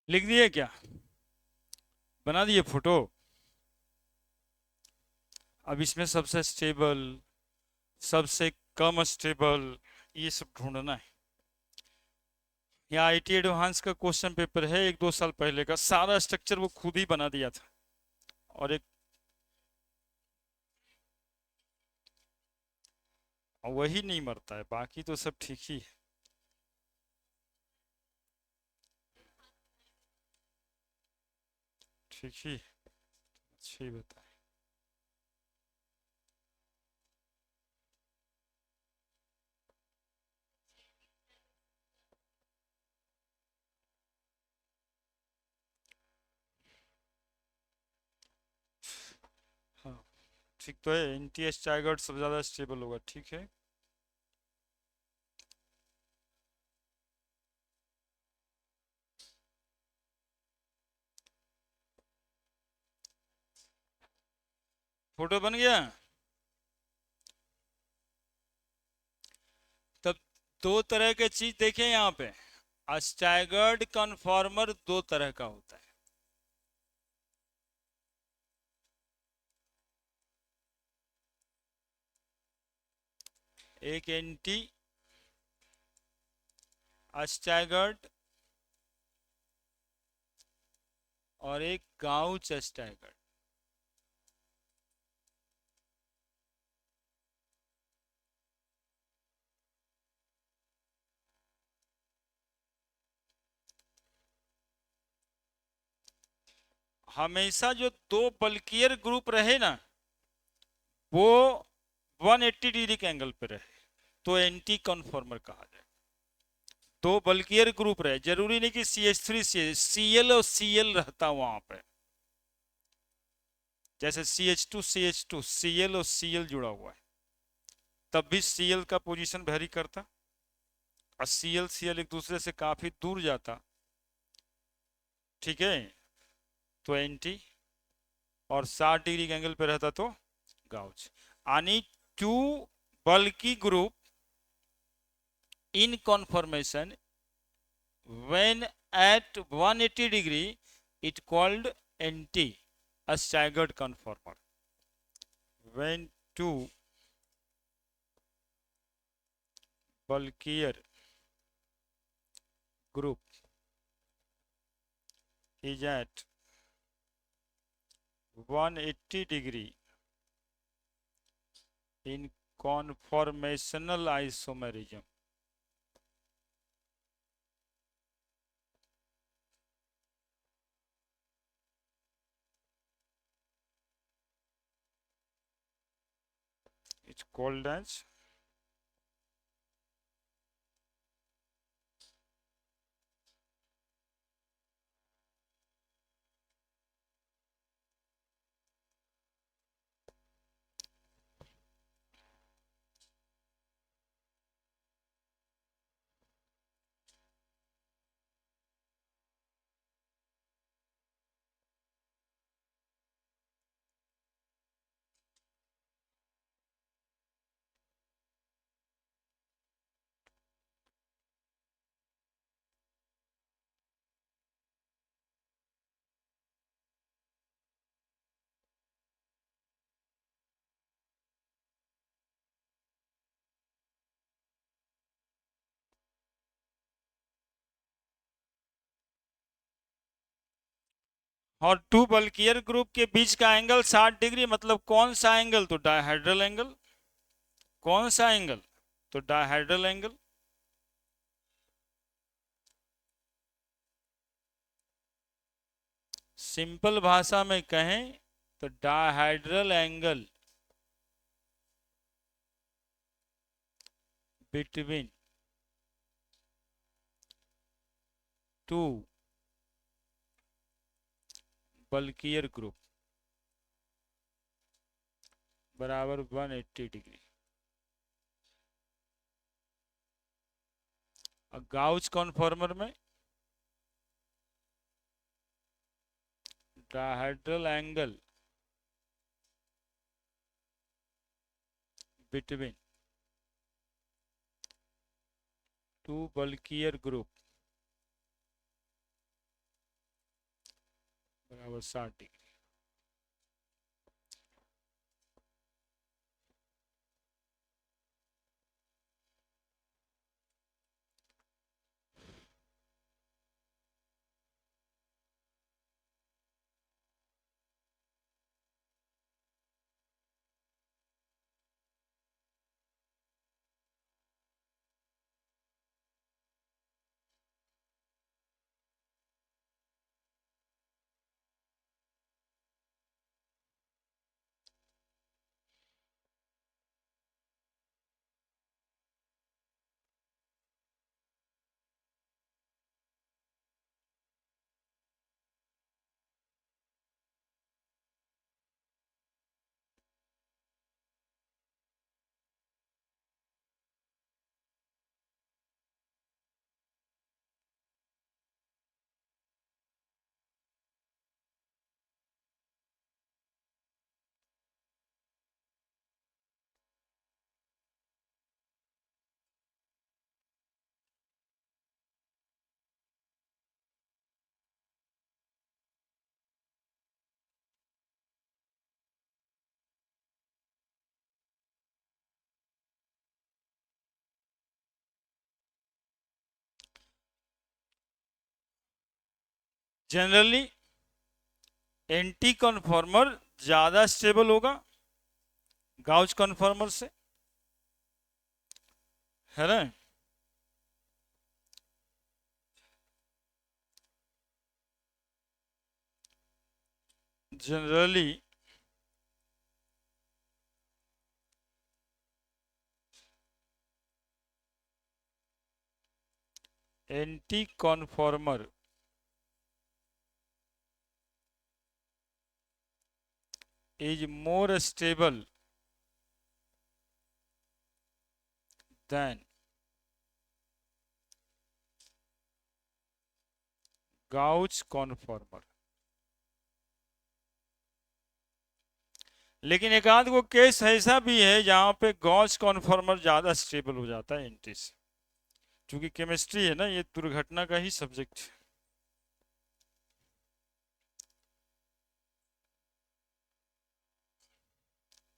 लिख दिए क्या? बना दिए फोटो? अब इसमें सबसे स्टेबल, सबसे कम स्टेबल, ये सब ढूंढना है। यहाँ आईटी एडवांस का क्वेश्चन पेपर है 1-2 साल पहले का, सारा स्ट्रक्चर वो खुद ही बना दिया था। और एक वही नहीं मरता है, बाकी तो सब ठीक ही है। ठीक ही, अच्छी बताए। हाँ ठीक तो है, एनटीएस टाइगर सबसे ज्यादा स्टेबल होगा, ठीक है। फोटो बन गया। तब दो तरह के चीज देखें यहाँ पे, स्टैगर्ड कन्फॉर्मर दो तरह का होता है। एक एंटी स्टैगर्ड और एक गाउच स्टैगर्ड। हमेशा जो दो बल्कियर ग्रुप रहे ना, वो 180 डिग्री के एंगल पे रहे तो एंटी कन्फॉर्मर कहा जाए। दो बल्कियर ग्रुप रहे, जरूरी नहीं कि CH3 CL और CL रहता वहां पे। जैसे CH2 CH2 CL और CL जुड़ा हुआ है, तब भी CL का पोजीशन वेरी करता, और CL एक दूसरे से काफी दूर जाता, ठीक है, तो एंटी। और 60 डिग्री के एंगल पे रहता तो गाउच। यानी two bulky group in conformation when at 180 degree it called anti a staggered conformer. When two bulkier group is at 180 degree in conformational isomerism, it's called as और to bulkier group के बीच का angle 60 degree, मतलब कौन सा angle? तो dihedral angle. कौन सा angle? तो डायहेड्रल एंगल। सिंपल भाषा में कहें तो dihedral angle between two bulkier group बराबर 180 डिग्री। और गाउच कॉन्फॉर्मर में dihedral angle between two bulkier group 60 degree. Generally anti conformer ज्यादा स्टेबल होगा गाउच कन्फॉर्मर से, है ना। Generally anti conformer is more stable than gauche conformer. लेकिन एक आध को केस ऐसा भी है जहां पे गॉस कन्फॉर्मर ज्यादा स्टेबल हो जाता है एंटी से, क्योंकि केमिस्ट्री है ना, ये दुर्घटना का ही सब्जेक्ट है।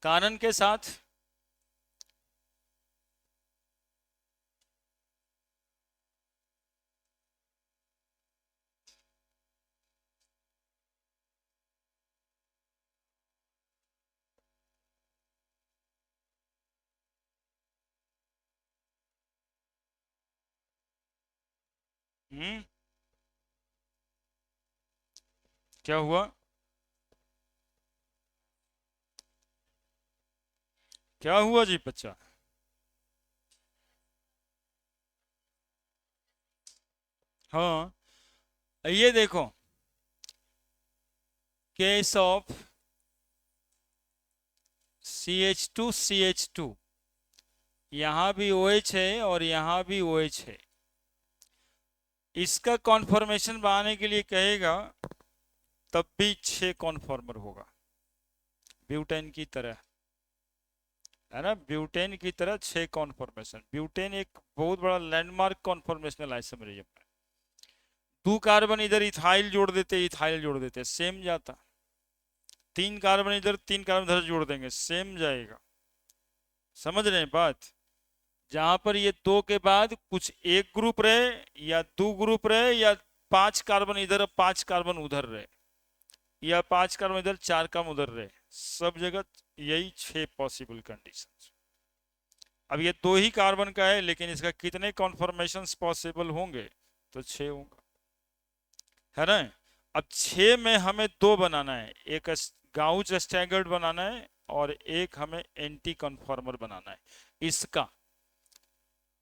कारण के साथ क्या हुआ, क्या हुआ जी बच्चा। हाँ, ये देखो केस ऑफ CH2 यहां भी OH है और यहां भी OH है। इसका कॉन्फॉर्मेशन बनाने के लिए कहेगा तब भी 6 कॉन्फॉर्मर होगा ब्यूटेन की तरह, है ना। ब्यूटेन की तरह 6 कॉन्फॉर्मेशन। ब्यूटेन एक बहुत बड़ा लैंडमार्क कॉन्फॉर्मेशनल आइसोमरिज्म है। 2 कार्बन इधर इथाइल जोड़ देते, इथाइल जोड़ देते, सेम जाता। 3 कार्बन इधर 3 कार्बन इधर जोड़ देंगे, सेम जाएगा। समझ रहे हैं बात। जहां पर ये 2 के बाद कुछ एक ग्रुप रहे या 2 ग्रुप रहे या 5 कार्बन इधर 5 कार्बन उधर रहे या 5 कार्बन इधर 4 कार्बन उधर रहे, सब जगह यही 6 पॉसिबल कंडीशंस। अब ये 2 ही कार्बन का है, लेकिन इसका कितने कॉन्फॉर्मेशंस पॉसिबल होंगे, तो 6 होंगे, है ना। अब 6 में हमें 2 बनाना है, एक गाउच स्टैगर्ड बनाना है और एक हमें एंटी कन्फॉर्मर बनाना है। इसका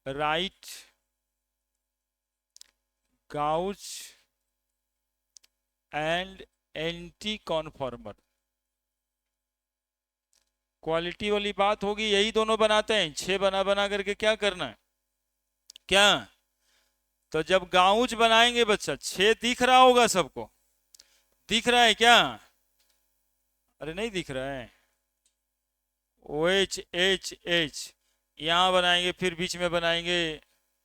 right gauche and anti conformer quality वाली बात होगी, यही दोनों बनाते हैं। 6 बना बना करके क्या करना है, क्या। तो जब गाउच बनाएंगे बच्चा, 6 दिख रहा होगा सबको, दिख रहा है क्या, अरे नहीं दिख रहा है। OH H H यहाँ बनाएंगे, फिर बीच में बनाएंगे,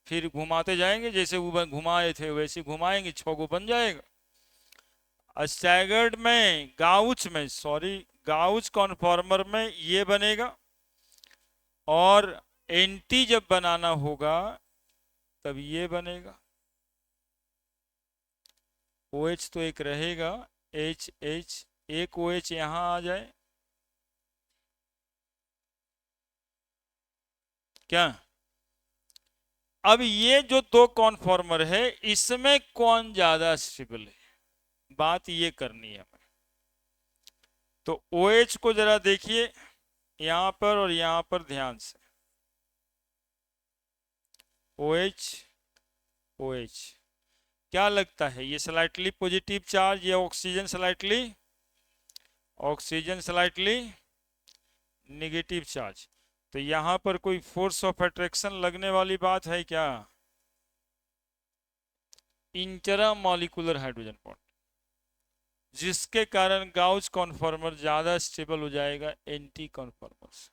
फिर घुमाते जाएंगे, जैसे ऊपर घुमाए थे वैसे घुमाएंगे, 6 को बन जाएगा। स्टैगर्ड में, गाउच में, सॉरी, गाउच कॉन्फॉर्मर में ये बनेगा, और एंटी जब बनाना होगा तब ये बनेगा। ओ एच तो एक रहेगा, एच एच, एक ओ एच यहां आ जाए, क्या? अब ये जो दो कॉन्फॉर्मर है इसमें कौन ज्यादा स्टेबल है, बात ये करनी है हमें। तो ओ एच को जरा देखिए यहां पर और यहां पर ध्यान से, ओ एच, ओ एच, क्या लगता है ये स्लाइटली पॉजिटिव चार्ज या ऑक्सीजन स्लाइटली नेगेटिव चार्ज? तो यहां पर कोई फोर्स ऑफ अट्रैक्शन लगने वाली बात है क्या? इंट्रा मॉलिक्यूलर हाइड्रोजन बॉन्ड, जिसके कारण गाउस कॉन्फॉर्मर ज्यादा स्टेबल हो जाएगा एंटी कॉन्फॉर्मर से,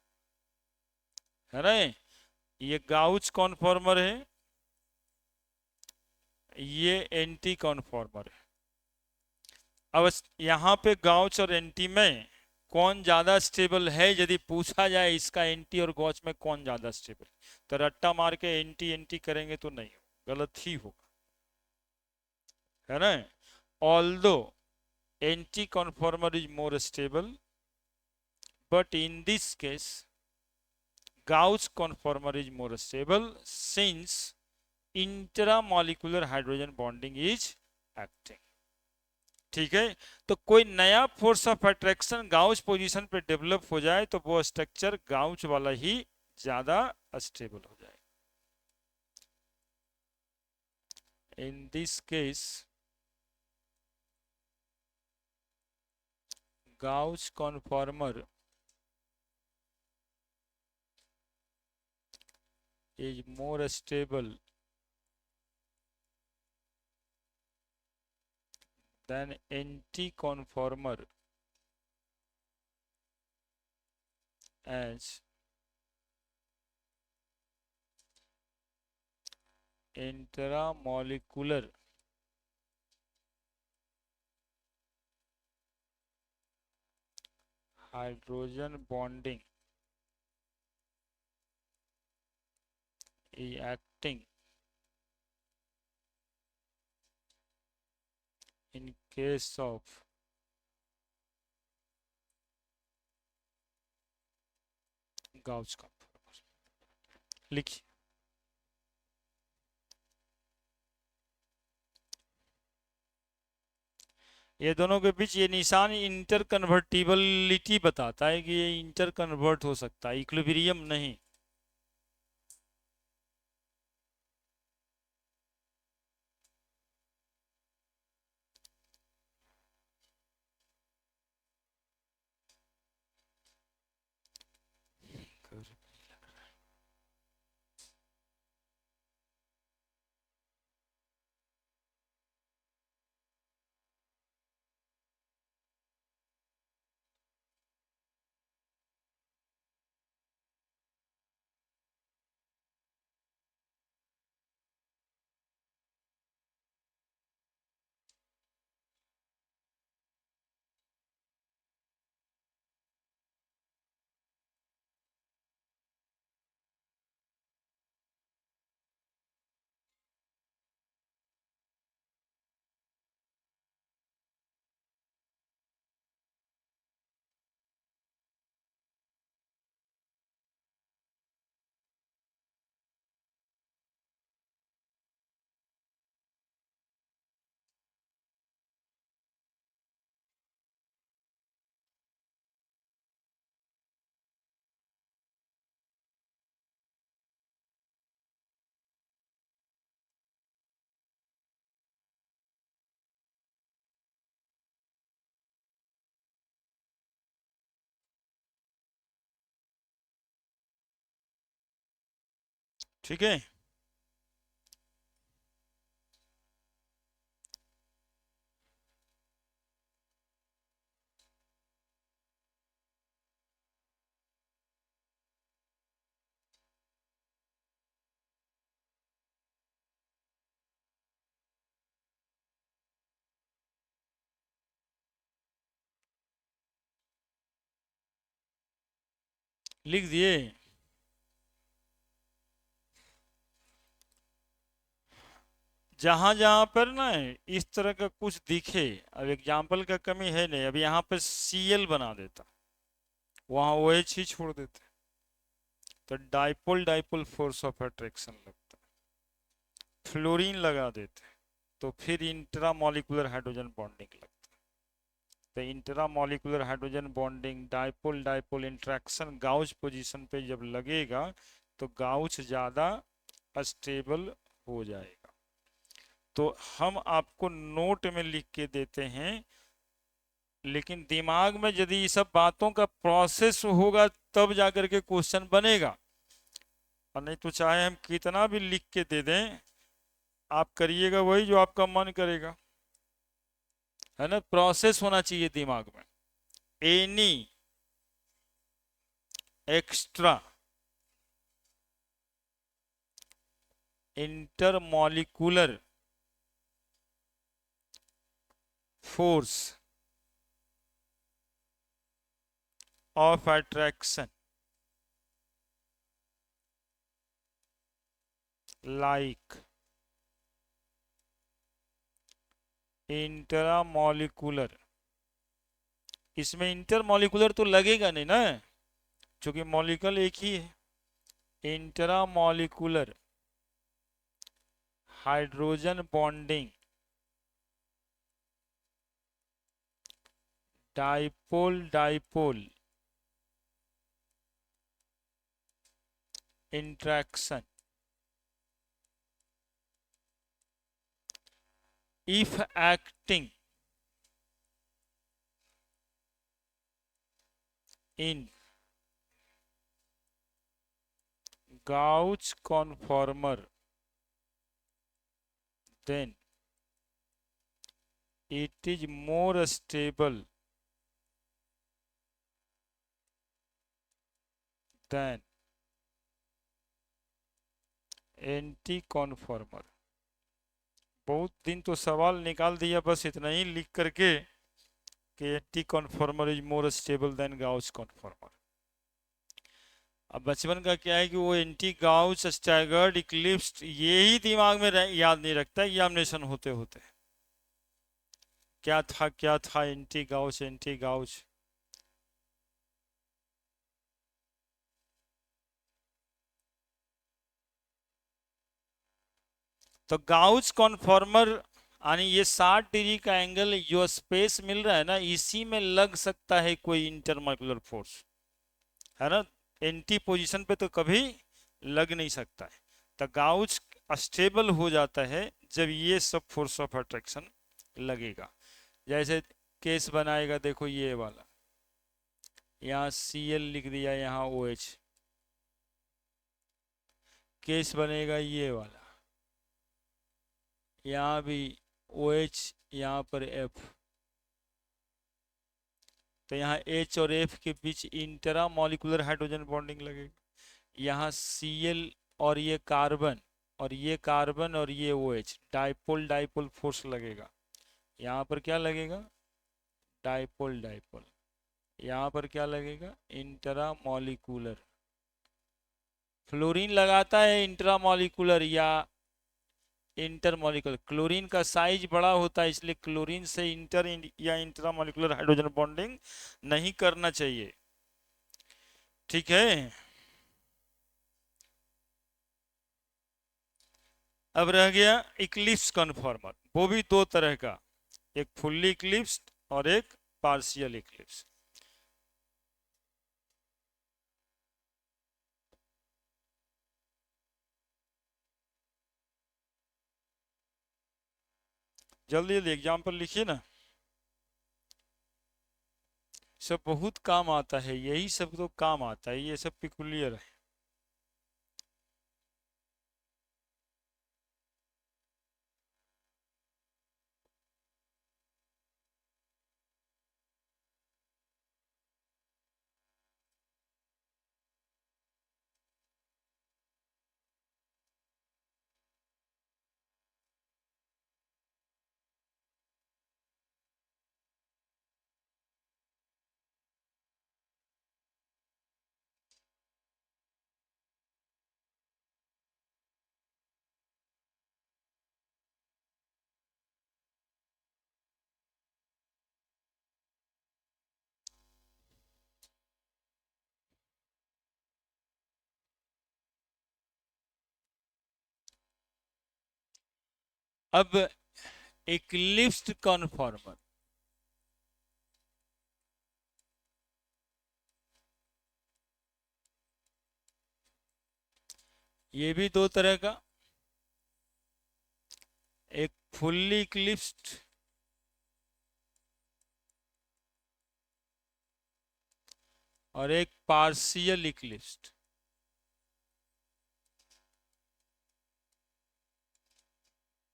है ना? ये गाउस कॉन्फॉर्मर है, ये एंटी कॉन्फॉर्मर है। अब यहाँ पे गाउच और एंटी में कौन ज्यादा स्टेबल है यदि पूछा जाए, इसका एंटी और गॉच में कौन ज्यादा स्टेबल, तो रट्टा मार के एंटी एंटी करेंगे तो नहीं, गलत ही होगा, है ना? Although anti conformer is more stable, but in this case Gauss conformer is more stable since intramolecular hydrogen bonding is acting। ठीक है, तो कोई नया force of attraction Gauss position पे डेवलप हो जाए तो वो स्ट्रक्चर गाउस वाला ही ज्यादा स्टेबल हो जाए। इन this case Gauss conformer is more stable than anti-conformer as intramolecular hydrogen bonding is acting in case of Gauss conformer. लिखिए, ये दोनों के बीच ये निशान इंटर कन्वर्टिबिलिटी बताता है कि ये इंटर कन्वर्ट हो सकता है, इक्विलिब्रियम नहीं। ठीक है, लिख दिए। जहां जहां पर ना इस तरह का कुछ दिखे, अब एग्जाम्पल का कमी है नहीं, अब यहाँ पर Cl बना देता, वहां OH ही छोड़ देते, तो dipole dipole force of attraction लगता। फ्लोरीन लगा देते तो फिर इंट्रा मॉलिक्यूलर हाइड्रोजन बॉन्डिंग लगता। तो intra molecular hydrogen bonding dipole dipole interaction gauche position पे जब लगेगा तो गाउच ज़्यादा स्टेबल हो जाएगा। तो हम आपको नोट में लिख के देते हैं, लेकिन दिमाग में यदि ये सब बातों का प्रोसेस होगा तब जाकर के क्वेश्चन बनेगा, और नहीं तो चाहे हम कितना भी लिख के दे दें, आप करिएगा वही जो आपका मन करेगा, है ना। प्रोसेस होना चाहिए दिमाग में। Any extra intermolecular force of attraction like intermolecular, इसमें इंटरमॉलिक्यूलर तो लगेगा नहीं ना, क्योंकि मॉलिक्यूल एक ही है। Intermolecular hydrogen bonding dipole dipole interaction if acting in Gauss conformer, then it is more stable than anti-conformer। बहुत दिन तो सवाल निकाल दिया बस इतना ही लिख करके कि anti conformer is more stable then Gauss conformer. अब बचपन का क्या है कि वो एंटी गाउस स्टैगर्ड इक्लिप्स ये ही दिमाग में याद नहीं रखता एग्जामिनेशन होते होते, क्या था एंटी गाउस एंटी गाउस। तो गाउस कॉन्फॉर्मर यानी ये 60 डिग्री का एंगल जो स्पेस मिल रहा है ना, इसी में लग सकता है कोई इंटरमॉलिक्यूलर फोर्स, है ना। एंटी पोजीशन पे तो कभी लग नहीं सकता है। तो गाउस स्टेबल हो जाता है जब ये सब फोर्स ऑफ अट्रैक्शन लगेगा। जैसे केस बनाएगा, देखो ये वाला, यहाँ Cl लिख दिया, यहाँ OH। केस बनेगा ये वाला, यहाँ भी OH, यहाँ पर F। तो यहाँ H और F के बीच इंट्रा मॉलिक्यूलर हाइड्रोजन बॉन्डिंग लगेगी। यहाँ Cl और ये कार्बन और ये कार्बन और ये OH डाइपोल डाइपोल फोर्स लगेगा। यहाँ पर क्या लगेगा, डाइपोल डाइपोल। यहाँ पर क्या लगेगा, इंट्रा मॉलिक्यूलर। फ्लोरीन लगाता है इंट्रा मॉलिक्यूलर या इंटर मॉलिक्यूलर, क्लोरीन का साइज बड़ा होता है इसलिए क्लोरीन से इंटर या इंट्रा मॉलिक्यूलर हाइड्रोजन बॉन्डिंग नहीं करना चाहिए, ठीक है। अब रह गया इक्लिप्स कन्फॉर्मर, वो भी दो तरह का, एक फुल्ली इक्लिप्स और एक पार्शियल इक्लिप्स। जल्दी जल्दी एग्जाम्पल लिखिए ना, सब बहुत काम आता है, यही सब तो काम आता है, ये सब पिकुलियर है। अब इक्लिप्स्ड कॉन्फॉर्मर, ये भी दो तरह का, एक फुल्ली इक्लिप्स्ड और एक पार्शियल इक्लिप्स्ड।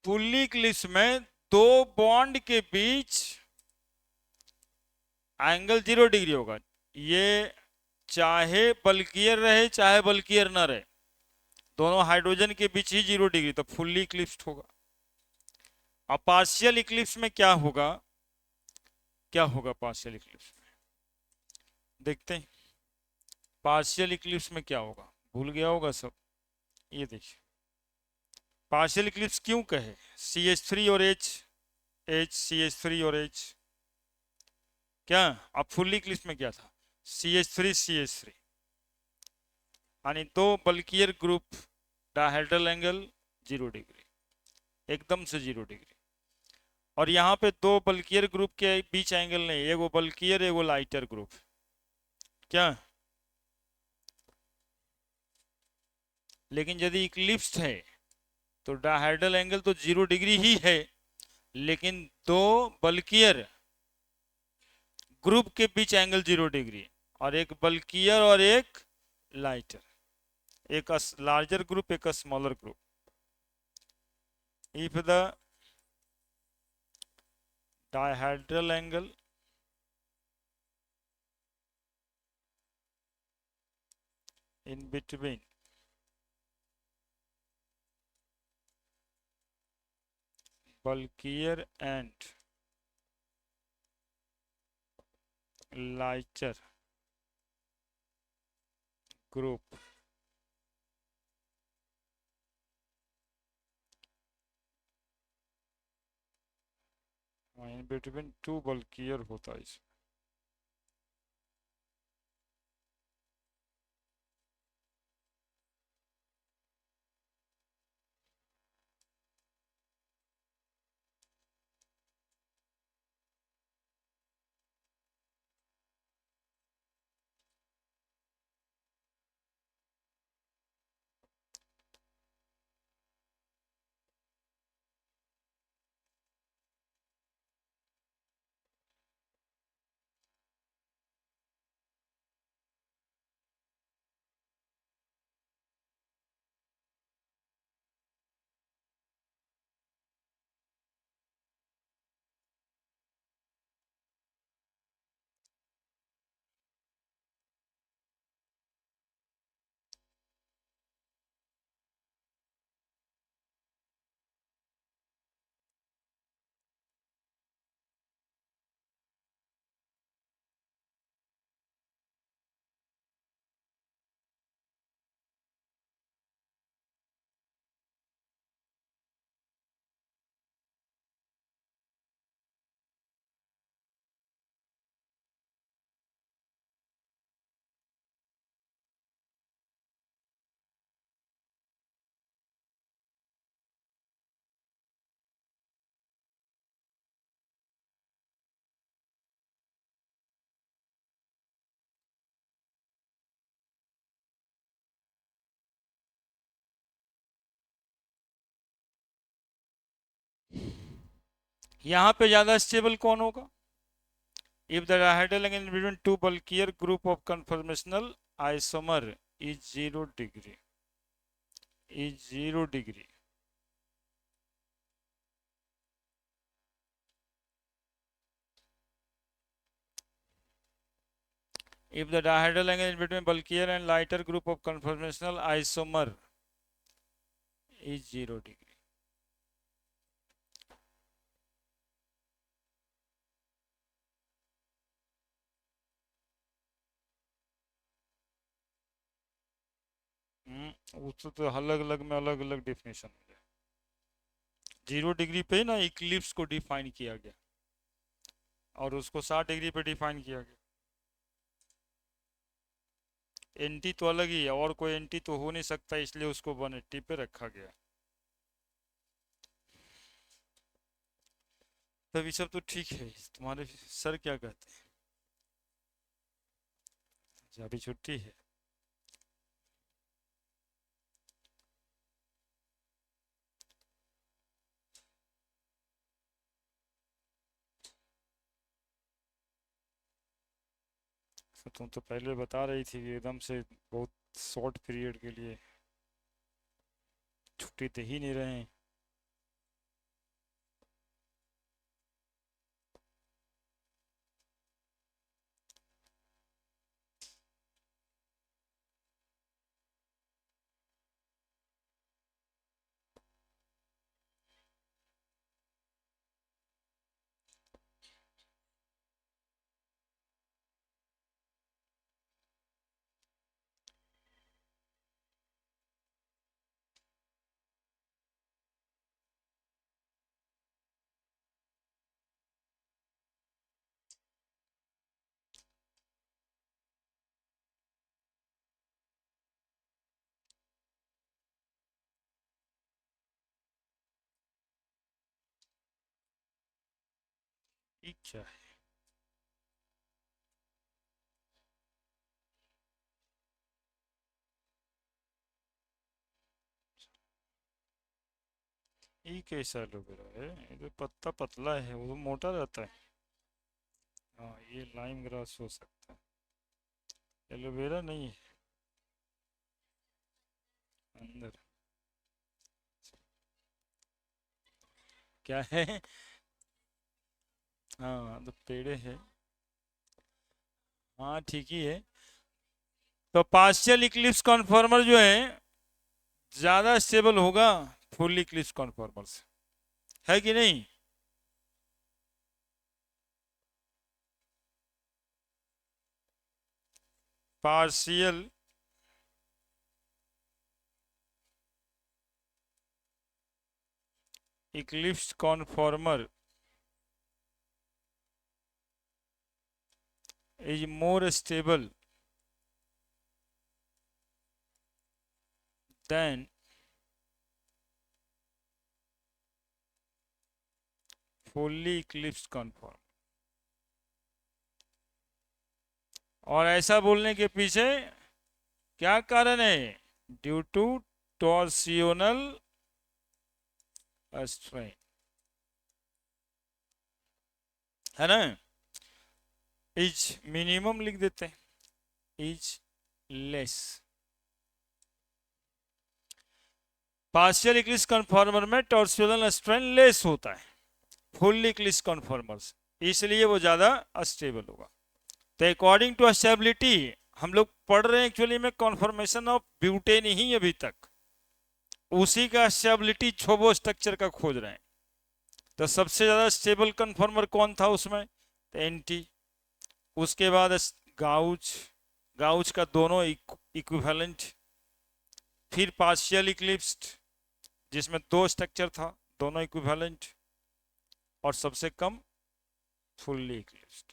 फुल्ली इक्लिप्स में दो बॉन्ड के बीच एंगल 0 डिग्री होगा। ये चाहे बल्कियर रहे चाहे बल्कियर ना रहे, दोनों हाइड्रोजन के बीच ही 0 डिग्री, तो फुल्ली इक्लिप्स्ड होगा। अब पार्शियल इक्लिप्स में क्या होगा, क्या होगा पार्शियल इक्लिप्स में, देखते हैं पार्शियल इक्लिप्स में क्या होगा। भूल गया होगा सब। ये देखिए पार्शियल इक्लिप्स क्यों कहे, CH3 और H, CH3 और H, क्या अब फुल्ली इक्लिप्स में क्या था, CH3 CH3, यानी दो bulkier group, dihedral angle 0 degree, एकदम से 0 डिग्री। और यहाँ पे दो बल्कियर ग्रुप के बीच एंगल नहीं, एगो बल्कियर एगो लाइटर ग्रुप, क्या। लेकिन यदि इक्लिप्स्ड है तो डायहेड्रल एंगल तो 0 डिग्री ही है, लेकिन दो बल्कियर ग्रुप के बीच एंगल 0 डिग्री, और एक बल्कियर और एक लाइटर, एक लार्जर ग्रुप एक smaller group. If the dihedral angle in between bulkier and lighter group in between two bulkier होता है इसमें। यहाँ पे ज्यादा स्टेबल कौन होगा, if the dihedral angle between two bulkier group of conformational isomer is 0 degree, is 0 degree, if the dihedral angle in between bulkier and lighter group of conformational isomer is 0 degree। उससे तो अलग अलग में अलग अलग definition हो गया। 0 degree पे ना इक्लिप्स को डिफाइन किया गया और उसको 60 डिग्री पे डिफाइन किया गया। एंटी तो अलग ही है, और कोई एंटी तो हो नहीं सकता, इसलिए उसको 180 पे रखा गया। तभी सब तो ठीक है। तुम्हारे सर क्या कहते हैं? अच्छा, अभी छुट्टी है। तो तुम तो पहले बता रही थी कि एकदम से बहुत शॉर्ट पीरियड के लिए छुट्टी दे ही नहीं रहे हैं। ये क्या है? ये कैसा एलोवेरा है? ये तो पत्ता पतला है, वो तो मोटा रहता है। हाँ, ये लाइम ग्रास हो सकता है, एलोवेरा नहीं है अंदर। क्या है? हाँ, तो पेड़े है। हाँ, ठीक ही है। तो पार्शियल इक्लिप्स कन्फर्मर जो है ज्यादा स्टेबल होगा फुल इक्लिप्स कन्फर्मर से, है कि नहीं? Partial Eclipse कन्फर्मर is more stable than fully eclipsed conform। और ऐसा बोलने के पीछे क्या कारण है? ड्यू टू टॉर्सियोनल स्ट्रेन, है ना? इज मिनिमम लिख देते हैं, is less. Partial Eclipse conformer में टॉर्सियोनल स्ट्रेन लेस होता है फुल इक्लिप्स कन्फॉर्मर से, इसलिए वो ज्यादा स्टेबल होगा। तो अकॉर्डिंग टू स्टेबिलिटी, हम लोग पढ़ रहे हैं एक्चुअली में कॉन्फॉर्मेशन ऑफ ब्यूटेन ही अभी तक, उसी का स्टेबिलिटी छोबो स्ट्रक्चर का खोज रहे हैं। तो सबसे ज्यादा स्टेबल कन्फॉर्मर कौन था उसमें? तो एनटी। उसके बाद गाउच, गाउच का दोनों इक्विवेलेंट। फिर पार्शियल इक्लिप्स्ड जिसमें दो स्ट्रक्चर था, दोनों इक्विवेलेंट। और सबसे कम फुल्ली इक्लिप्स्ड।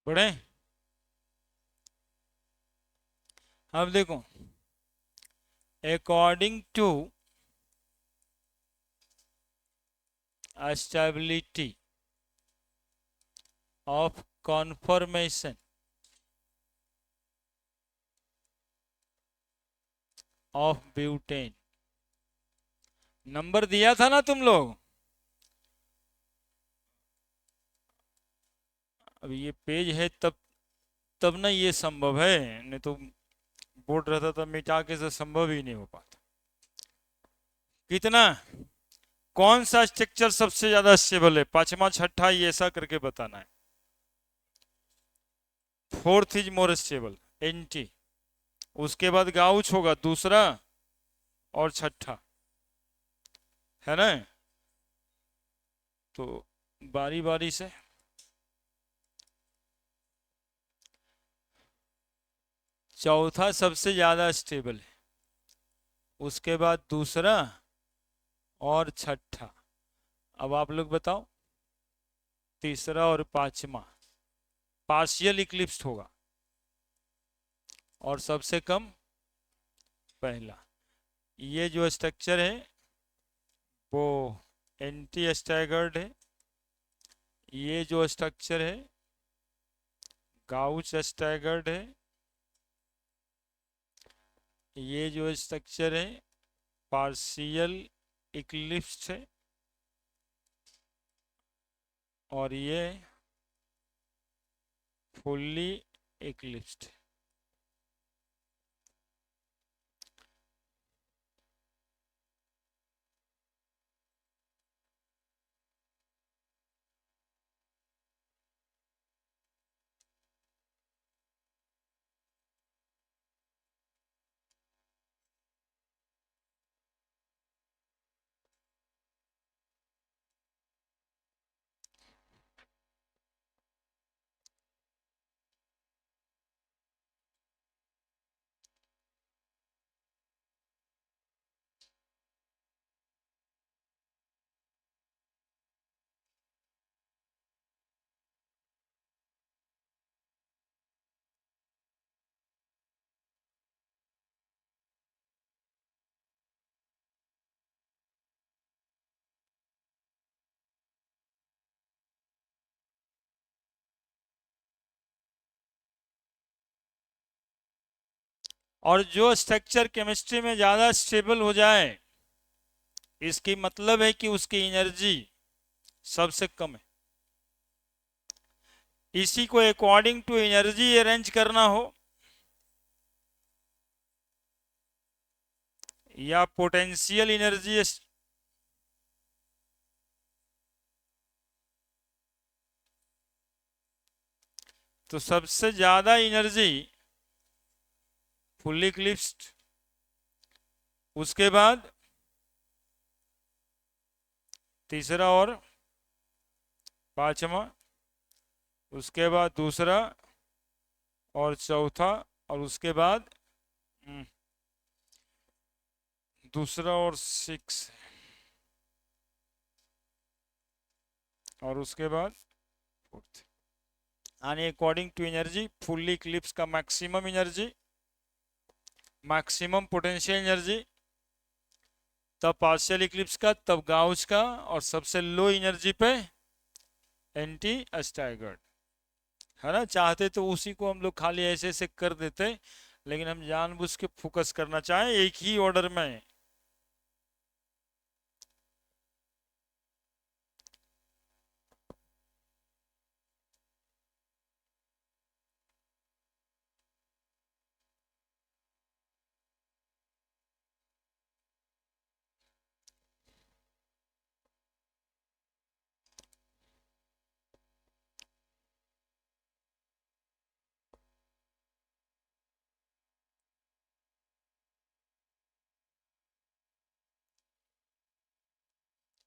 बढ़े? अब देखो, according to stability of conformation of butane. Number दिया था ना तुम लोग। अब ये पेज है तब तब ना ये संभव है, नहीं तो बोर्ड रहता तो मिटा के तो संभव ही नहीं हो पाता। कितना, कौन सा स्ट्रक्चर सबसे ज्यादा स्टेबल है, पांचवा छठा ये ऐसा करके बताना है। Fourth is more stable, anti, उसके बाद गाउच होगा दूसरा और छठा, है ना। तो बारी बारी से चौथा सबसे ज्यादा स्टेबल है, उसके बाद दूसरा और छठा। अब आप लोग बताओ, तीसरा और पांचवा पार्शियल इक्लिप्स होगा और सबसे कम पहला। ये जो स्ट्रक्चर है वो एंटी स्टैगर्ड है, ये जो स्ट्रक्चर है गाउच स्टैगर्ड है, ये जो स्ट्रक्चर है पार्शियल इक्लिप्स है, और ये फुल्ली इक्लिप्स्ड। और जो स्ट्रक्चर केमिस्ट्री में ज्यादा स्टेबल हो जाए, इसकी मतलब है कि उसकी एनर्जी सबसे कम है। इसी को अकॉर्डिंग टू एनर्जी अरेंज करना हो या पोटेंशियल एनर्जी, तो सबसे ज्यादा एनर्जी फुल्ली इक्लिप्स्ड, उसके बाद तीसरा और पांचवा, उसके बाद दूसरा और चौथा, और उसके बाद दूसरा और सिक्स, और उसके बाद फोर्थ। यानी according to energy, fully eclipse का maximum energy, maximum potential energy, तब पार्शियल इक्लिप्स का, तब गाउस का, और सबसे लो एनर्जी पे एंटी स्टैगर्ड, है ना। चाहते तो उसी को हम लोग खाली ऐसे ऐसे कर देते, लेकिन हम जानबूझ के फोकस करना चाहें एक ही ऑर्डर में।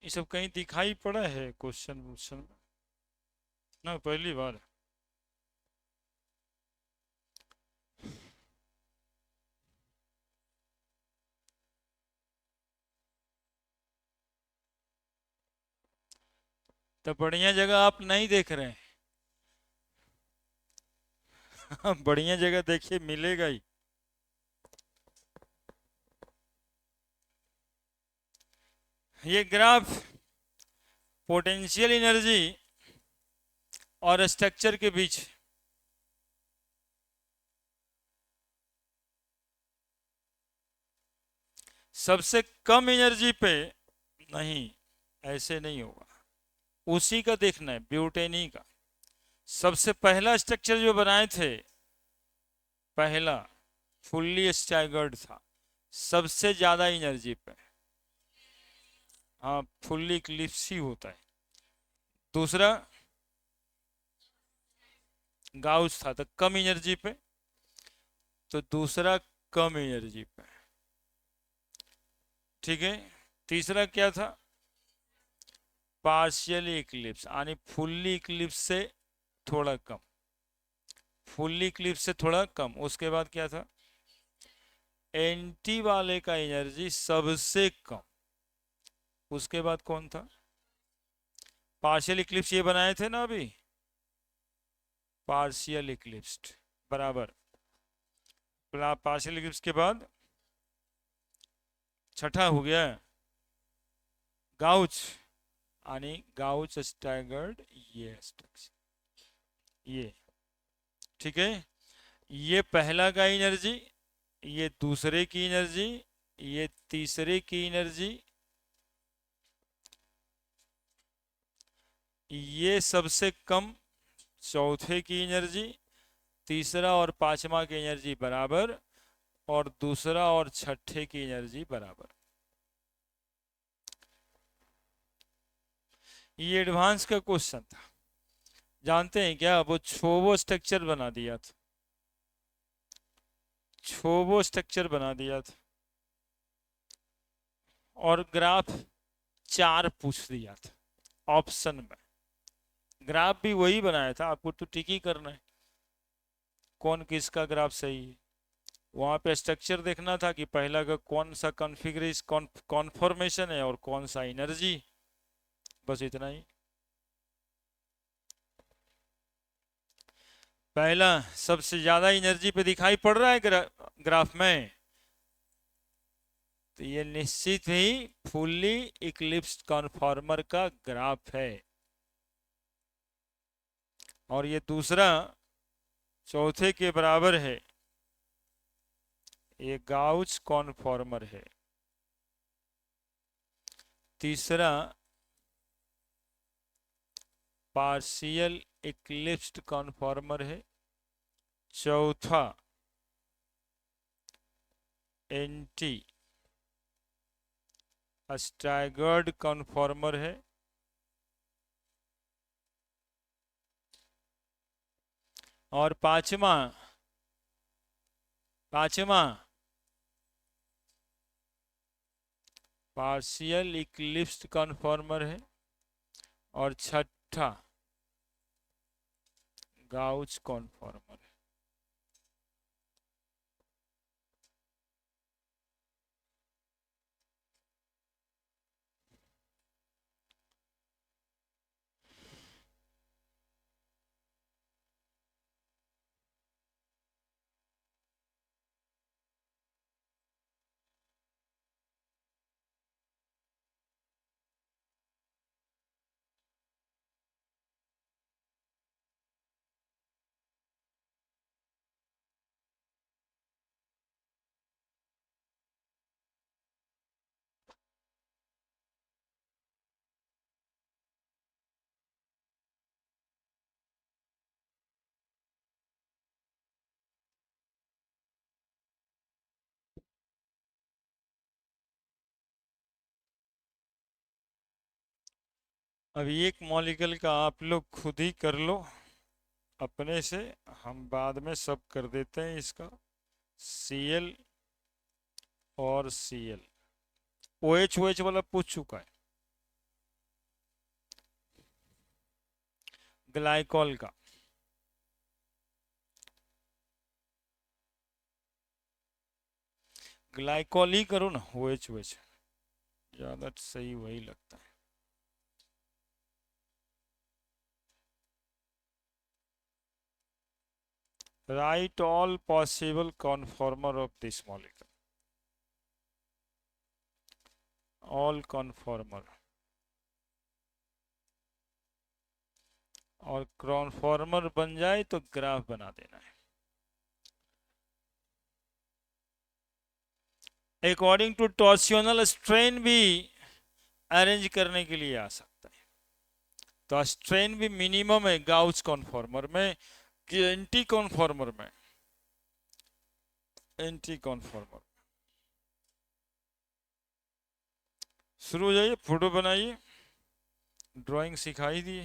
ये सब कहीं दिखाई पड़ा है क्वेश्चन वोश्चन में? ना, पहली बार। तो बढ़िया जगह आप नहीं देख रहे हैं। बढ़िया जगह देखिए, मिलेगा ही। ये ग्राफ पोटेंशियल एनर्जी और स्ट्रक्चर के बीच सबसे कम एनर्जी पे, नहीं ऐसे नहीं होगा, उसी का देखना है, ब्यूटेनी का। सबसे पहला स्ट्रक्चर जो बनाए थे, पहला फुल्ली स्टैगर्ड था, सबसे ज्यादा एनर्जी पे। हाँ, फुल्ली इक्लिप्स ही होता है। दूसरा गाउस था तो कम एनर्जी पे, तो दूसरा कम एनर्जी पे, ठीक है। तीसरा क्या था, पार्शियली इक्लिप्स, यानी फुल्ली इक्लिप्स से थोड़ा कम, फुल्ली इक्लिप्स से थोड़ा कम। उसके बाद क्या था, एंटी वाले का एनर्जी सबसे कम। उसके बाद कौन था, पार्शियल इक्लिप्स, ये बनाए थे ना अभी, पार्शियल इक्लिप्स्ड, बराबर। पार्शियल इक्लिप्स के बाद छठा हो गया गाउच, यानी गाउच स्टैगर्ड, ये स्ट्रक्चर, ये ठीक है। ये पहला का एनर्जी, ये दूसरे की एनर्जी, ये तीसरे की एनर्जी, ये सबसे कम चौथे की एनर्जी, तीसरा और पांचवा की एनर्जी बराबर, और दूसरा और छठे की एनर्जी बराबर। ये एडवांस का क्वेश्चन था, जानते हैं क्या, वो छोवो स्ट्रक्चर बना दिया था, छोवो स्ट्रक्चर बना दिया था, और ग्राफ 4 पूछ दिया था ऑप्शन में। ग्राफ भी वही बनाया था, आपको तो टिक ही करना है कौन किसका ग्राफ सही है। वहां पे स्ट्रक्चर देखना था कि पहला का कौन सा कॉन्फ़िगरेशन कॉन्फॉर्मेशन है और कौन सा एनर्जी, बस इतना ही। पहला सबसे ज्यादा एनर्जी पे दिखाई पड़ रहा है ग्राफ में, तो ये निश्चित ही फुल्ली इक्लिप्स्ड कॉन्फॉर्मर का ग्राफ है। और ये दूसरा चौथे के बराबर है, ये गाउच कॉन्फॉर्मर है। तीसरा पार्शियल इक्लिप्स्ड कॉन्फॉर्मर है। चौथा एंटी स्टैगर्ड कॉन्फॉर्मर है। और पांचवा, पांचवा पार्शियल इक्लिप्स्ड कॉन्फॉर्मर है। और छठा गाउच कॉन्फॉर्मर है। अब एक मॉलिक्यूल का आप लोग खुद ही कर लो अपने से, हम बाद में सब कर देते हैं इसका। Cl और Cl, OH OH वाला पूछ चुका है, ग्लाइकॉल का। ग्लाइकॉल ही करो ना, OH OH ज्यादा सही वही लगता है। Write all possible conformer of this molecule. All conformer. और ट्रांसफॉर्मर बन जाए तो ग्राफ बना देना है। अकॉर्डिंग टू टॉर्सियोनल स्ट्रेन भी अरेंज करने के लिए आ सकता है। तो स्ट्रेन भी मिनिमम है गाउस कॉन्फॉर्मर में कि एंटी कॉन्फॉर्मर में? Anti conformer. शुरू हो जाइए, फोटो बनाइए, ड्राइंग सिखाई दी।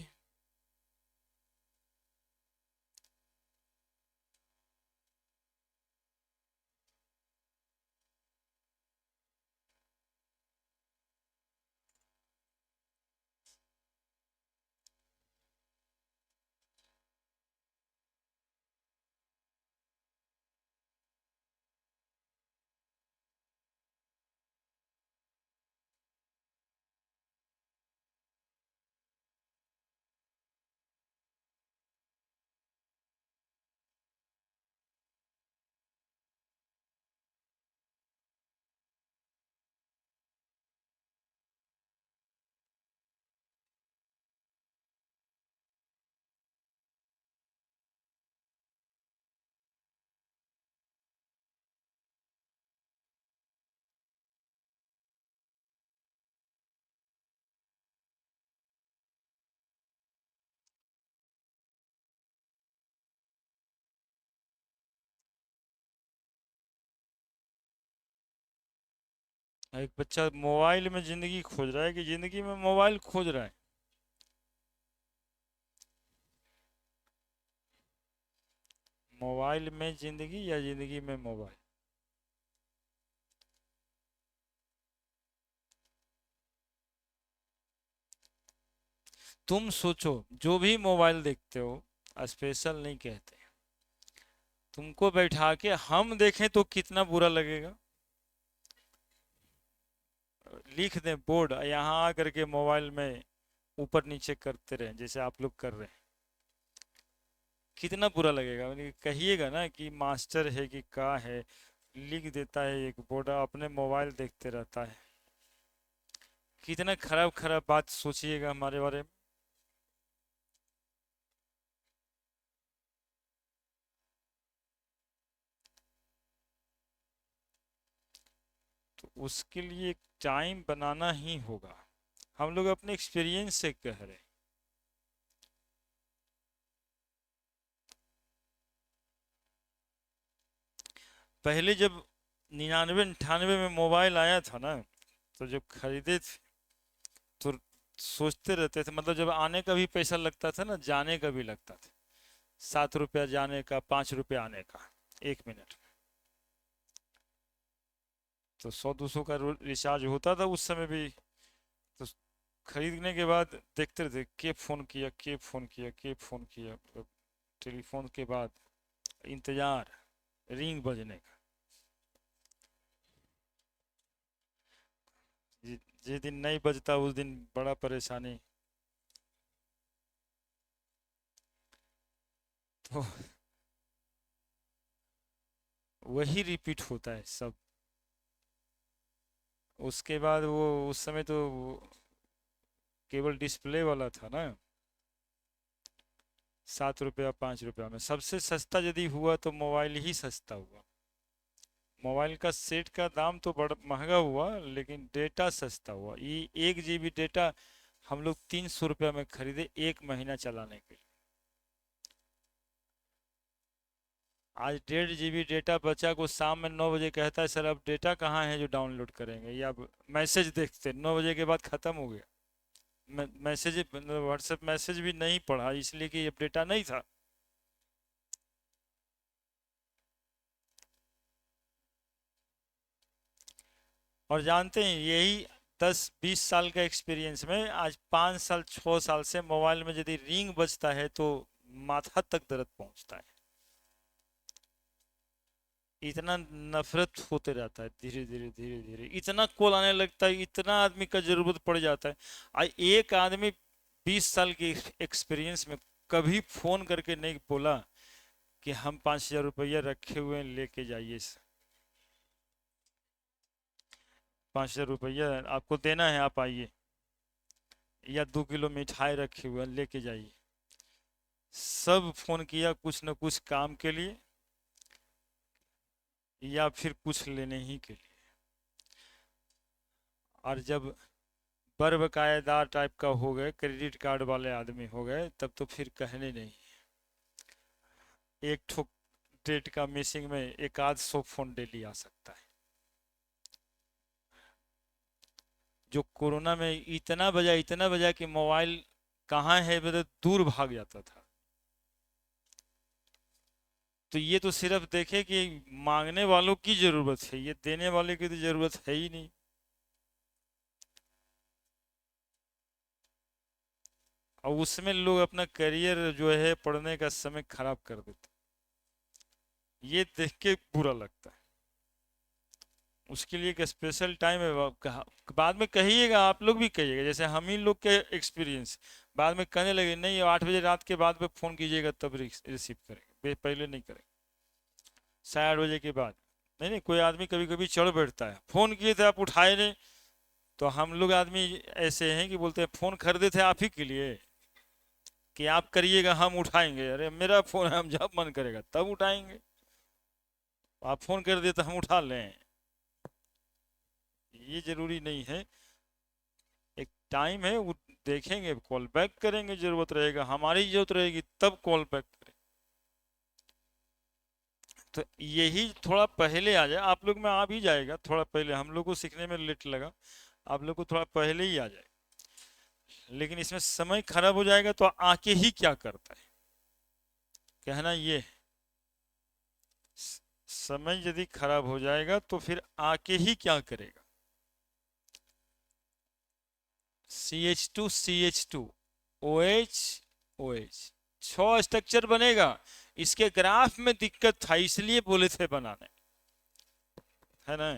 एक बच्चा मोबाइल में जिंदगी खोज रहा है कि जिंदगी में मोबाइल खोज रहा है? मोबाइल में जिंदगी या जिंदगी में मोबाइल? तुम सोचो, जो भी मोबाइल देखते हो, स्पेशल नहीं कहते, तुमको बैठा के हम देखें तो कितना बुरा लगेगा। लिख दें बोर्ड, यहाँ आकर के मोबाइल में ऊपर नीचे करते रहे जैसे आप लोग कर रहे हैं, कितना बुरा लगेगा। यानी कहिएगा ना कि मास्टर है कि का है, लिख देता है एक बोर्ड, अपने मोबाइल देखते रहता है। कितना खराब खराब बात सोचिएगा हमारे बारे में। तो उसके लिए टाइम बनाना ही होगा। हम लोग अपने एक्सपीरियंस से कह रहे हैं। पहले जब 99 98 में मोबाइल आया था ना, तो जब खरीदे थे तो सोचते रहते थे, मतलब जब आने का भी पैसा लगता था ना, जाने का भी लगता था। 7 रुपया जाने का, 5 रुपया आने का, 1 मिनट। तो 100 200 का रिचार्ज होता था उस समय भी। तो खरीदने के बाद देखते थे के फोन किया, के फोन किया, के फोन किया, मतलब टेलीफोन के बाद इंतजार, रिंग बजने का। जिस दिन नहीं बजता उस दिन बड़ा परेशानी। तो वही रिपीट होता है सब। उसके बाद वो, उस समय तो केवल डिस्प्ले वाला था ना। 7 रुपया 5 रुपया में सबसे सस्ता यदि हुआ तो मोबाइल ही सस्ता हुआ। मोबाइल का सेट का दाम तो बड़ा महंगा हुआ, लेकिन डेटा सस्ता हुआ। ये 1 GB डेटा हम लोग 300 रुपया में खरीदे 1 महीना चलाने के लिए। आज 1.5 GB डेटा बच्चा को शाम में 9 बजे कहता है, सर अब डेटा कहाँ है जो डाउनलोड करेंगे, या अब मैसेज देखते 9 बजे के बाद ख़त्म हो गया। मैसेज, व्हाट्सएप मैसेज भी नहीं पढ़ा इसलिए कि अब डेटा नहीं था। और जानते हैं, यही 10 20 साल का एक्सपीरियंस में आज 5 साल 6 साल से मोबाइल में यदि रिंग बजता है तो माथा तक दर्द पहुंचता है। इतना नफरत होते रहता है, धीरे धीरे धीरे धीरे इतना कॉल आने लगता है, इतना आदमी का जरूरत पड़ जाता है। आज एक आदमी 20 साल के एक्सपीरियंस में कभी फोन करके नहीं बोला कि हम 5,000 रुपया रखे हुए हैं लेके जाइए, 5,000 रुपया आपको देना है, आप आइए, या 2 किलो मिठाई रखे हुए हैं लेके जाइए। सब फोन किया कुछ न कुछ काम के लिए या फिर कुछ लेने ही के लिए। और जब बकायेदार टाइप का हो गए, क्रेडिट कार्ड वाले आदमी हो गए, तब तो फिर कहने नहीं। एक ठोक डेट का मिसिंग में एक आध 100 फोन डेली आ सकता है। जो कोरोना में इतना बजा कि मोबाइल कहाँ है मतलब दूर भाग जाता था। तो ये तो सिर्फ देखे कि मांगने वालों की जरूरत है, ये देने वाले की तो जरूरत है ही नहीं। और उसमें लोग अपना करियर जो है पढ़ने का समय खराब कर देते, ये देख के बुरा लगता है। उसके लिए एक स्पेशल टाइम है, बाद में कहिएगा, आप लोग भी कहिएगा, जैसे हम ही लोग के एक्सपीरियंस बाद में कहने लगे नहीं 8 बजे रात के बाद में फोन कीजिएगा तब रिसीव करेंगे, पहले नहीं करेंगे। 8:30 बजे के बाद नहीं। नहीं, कोई आदमी कभी कभी चढ़ बैठता है, फोन किए थे आप उठाए नहीं। तो हम लोग आदमी ऐसे हैं कि बोलते हैं फोन खरीदे थे आप ही के लिए कि आप करिएगा हम उठाएंगे। अरे मेरा फोन है, हम जब मन करेगा तब उठाएंगे, आप फोन कर दिए तो हम उठा लें, ये जरूरी नहीं है। एक टाइम है वो देखेंगे, कॉल बैक करेंगे, जरूरत रहेगा, हमारी जरूरत रहेगी तब कॉल बैक करें। तो यही थोड़ा पहले आ जाए, आप लोग में आ भी जाएगा थोड़ा पहले, हम लोग को सीखने में लेट लगा, आप लोग को थोड़ा पहले ही आ जाए। लेकिन इसमें समय खराब हो जाएगा तो आके ही क्या करता है, कहना ये है। समय यदि खराब हो जाएगा तो फिर आके ही क्या करेगा। CH2 OH OH 6 स्ट्रक्चर बनेगा। इसके ग्राफ में दिक्कत था इसलिए बोले थे बनाने, है ना।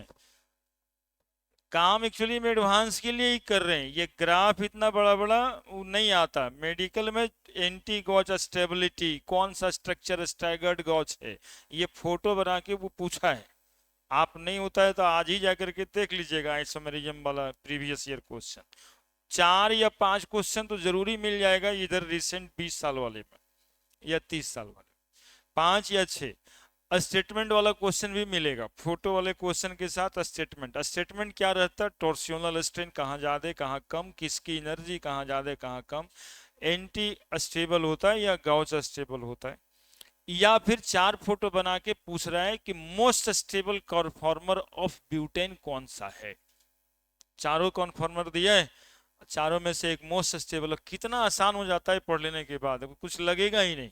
काम एक्चुअली में एडवांस के लिए ही कर रहे हैं, ये ग्राफ इतना बड़ा बड़ा वो नहीं आता मेडिकल में। एंटी गॉच स्टेबिलिटी कौन सा स्ट्रक्चर स्टैगर्ड गॉच है, ये फोटो बना के वो पूछा है। आप नहीं होता है तो आज ही जाकर के देख लीजिएगा आइसोमेरिज्म वाला प्रीवियस ईयर क्वेश्चन। 4 या 5 क्वेश्चन तो जरूरी मिल जाएगा इधर रिसेंट 20 साल वाले में या 30 साल वाले, 5 या 6। स्टेटमेंट वाला क्वेश्चन भी मिलेगा, फोटो वाले क्वेश्चन के साथ स्टेटमेंट। स्टेटमेंट क्या रहता है, टॉर्सियोनल स्ट्रेन कहाँ ज्यादा कहाँ कम, किसकी एनर्जी कहाँ ज्यादा कहाँ कम, एंटी स्टेबल होता है या गाउच स्टेबल होता है। या फिर 4 फोटो बना के पूछ रहा है कि most stable conformer of butane कौन सा है। चारों कॉन्फॉर्मर दिया है, चारों में से एक मोस्ट स्टेबल। कितना आसान हो जाता है पढ़ लेने के बाद, कुछ लगेगा ही नहीं।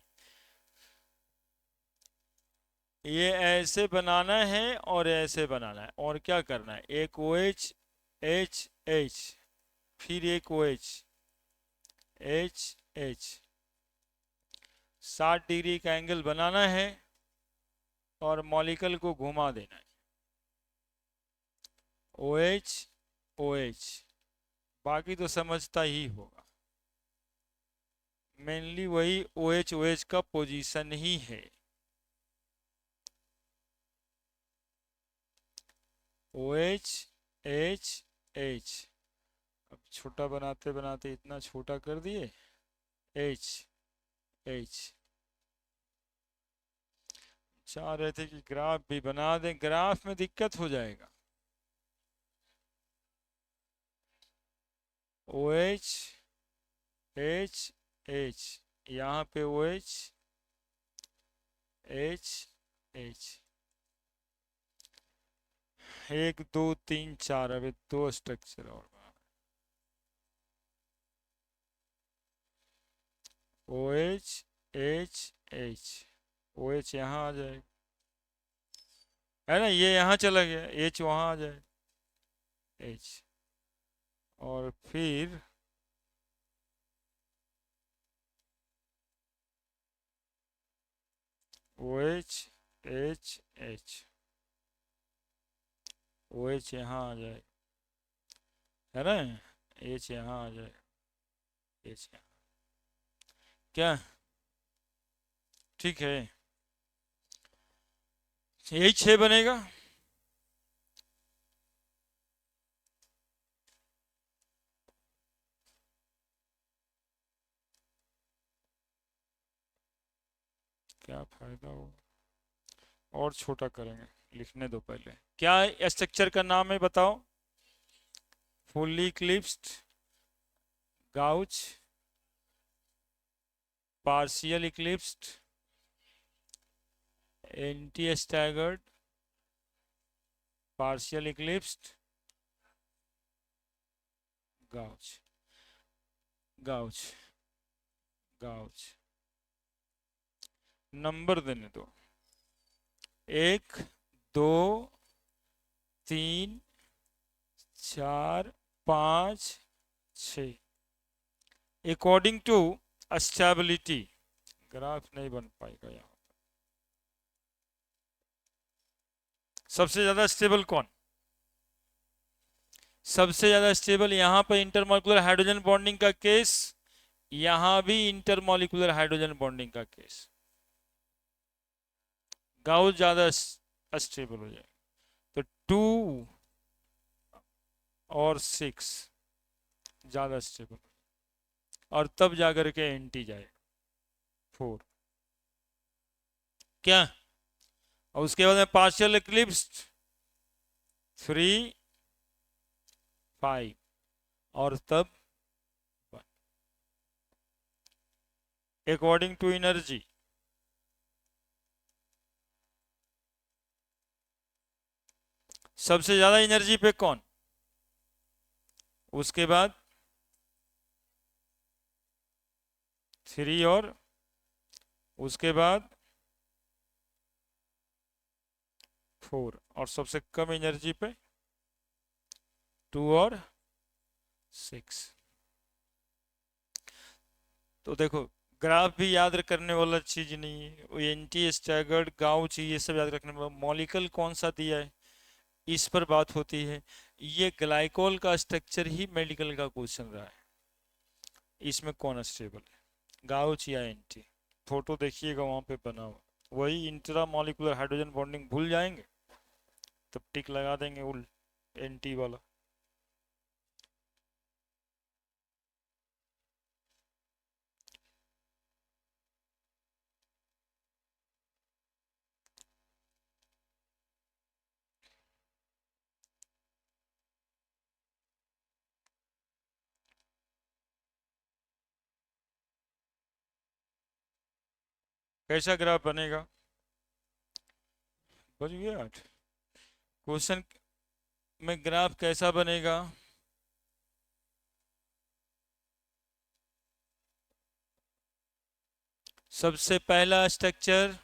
ये ऐसे बनाना है और ऐसे बनाना है, और क्या करना है, एक OH H H फिर एक OH H H 60 डिग्री का एंगल बनाना है और मॉलिक्यूल को घुमा देना है। OH OH बाकी तो समझता ही होगा, मेनली वही OH OH का पोजीशन ही है। OH H H अब छोटा बनाते बनाते इतना छोटा कर दिए, H H चाह रहे थे कि ग्राफ भी बना दें, ग्राफ में दिक्कत हो जाएगा। OH H H यहाँ पे OH H H 1 2 3 4, अभी 2 स्ट्रक्चर और बना। OH H H OH यहाँ आ जाएगा, है ना, ये यहाँ चला गया, H वहाँ आ जाए H, और फिर OH H H OH यहाँ आ जाए, है ना, H यहाँ आ जाए H यहाँ। क्या ठीक है, यही 6 बनेगा। क्या फायदा हो, और छोटा करेंगे, लिखने दो पहले। क्या स्ट्रक्चर का नाम है बताओ? Fully eclipsed, gauche, partial eclipsed, anti staggered, partial eclipsed, gauche, gauche, gauche. Number देने दो, 1 2 3 4 5 6। अकॉर्डिंग टू स्टेबिलिटी, ग्राफ नहीं बन पाएगा यहाँ। सबसे ज्यादा स्टेबल कौन? सबसे ज्यादा स्टेबल यहाँ पर इंटरमॉलिक्यूलर हाइड्रोजन बॉन्डिंग का केस, यहां भी इंटरमॉलिक्यूलर हाइड्रोजन बॉन्डिंग का केस। गाउस ज्यादा स्टेबल हो जाए तो 2 और 6 ज्यादा स्टेबल, और तब जाकर के एंटी जाए 4। क्या? और उसके बाद में पार्शियल इक्लिप्स्ड 3 5, और तब अकॉर्डिंग टू एनर्जी, सबसे ज्यादा एनर्जी पे कौन? उसके बाद 3, और उसके बाद 4, और सबसे कम एनर्जी पे 2 और 6। तो देखो, ग्राफ भी याद करने वाला चीज नहीं है, वो एंटी स्टैगर्ड, गाउच, ये सब याद रखने वाला। मॉलिक्यूल कौन सा दिया है इस पर बात होती है। ये ग्लाइकोल का स्ट्रक्चर ही मेडिकल का क्वेश्चन रहा है, इसमें कौन स्टेबल है, गाउच या एंटी? फोटो देखिएगा वहां पे बना हुआ, वही इंट्रा मॉलिक्यूलर हाइड्रोजन बॉन्डिंग भूल जाएंगे तब टिक लगा देंगे उल एंटी वाला। कैसा ग्राफ बनेगा? बच गया। क्वेश्चन में ग्राफ कैसा बनेगा? सबसे पहला स्ट्रक्चर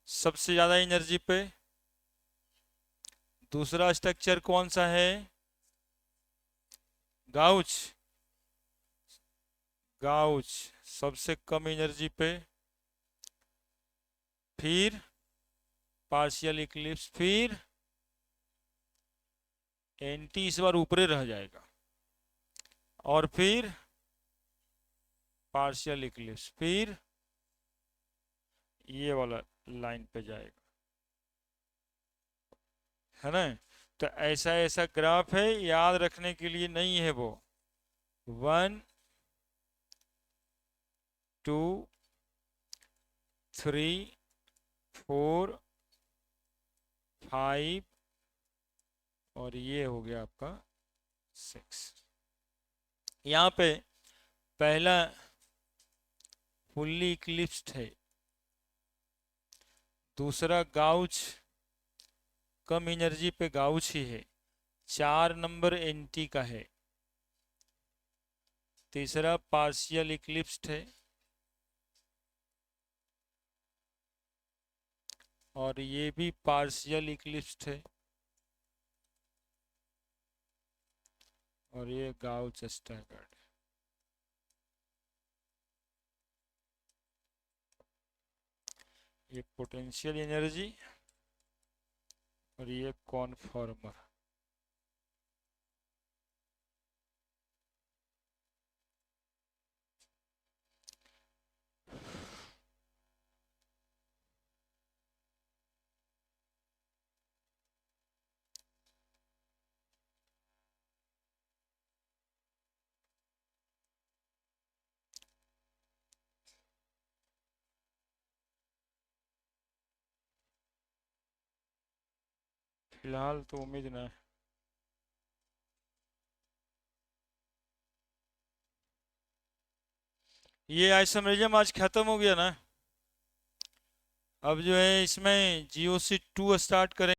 सबसे ज्यादा एनर्जी पे, दूसरा स्ट्रक्चर कौन सा है? गाउच, गाउच सबसे कम एनर्जी पे, फिर पार्शियल इक्लिप्स, फिर एंटी इस बार ऊपर रह जाएगा, और फिर पार्शियल इक्लिप्स, फिर ये वाला लाइन पे जाएगा, है ना? तो ऐसा ऐसा ग्राफ है, याद रखने के लिए नहीं है वो। 1 2 3 4 5, और ये हो गया आपका 6। यहाँ पे पहला फुल्ली इक्लिप्स्ड है, दूसरा गाउच कम एनर्जी पे गाउच ही है, 4 नंबर एंटी का है, तीसरा पार्शियल इक्लिप्स्ड है, और ये भी पार्शियल इक्लिप्स्ड है, और ये गाउच स्टैगर्ड। ये पोटेंशियल एनर्जी, और ये कॉन्फॉर्मर। फिलहाल तो उम्मीद नहीं। ये आइसोमेरिज्म आज खत्म हो गया ना। अब जो है इसमें GOC2 स्टार्ट करें।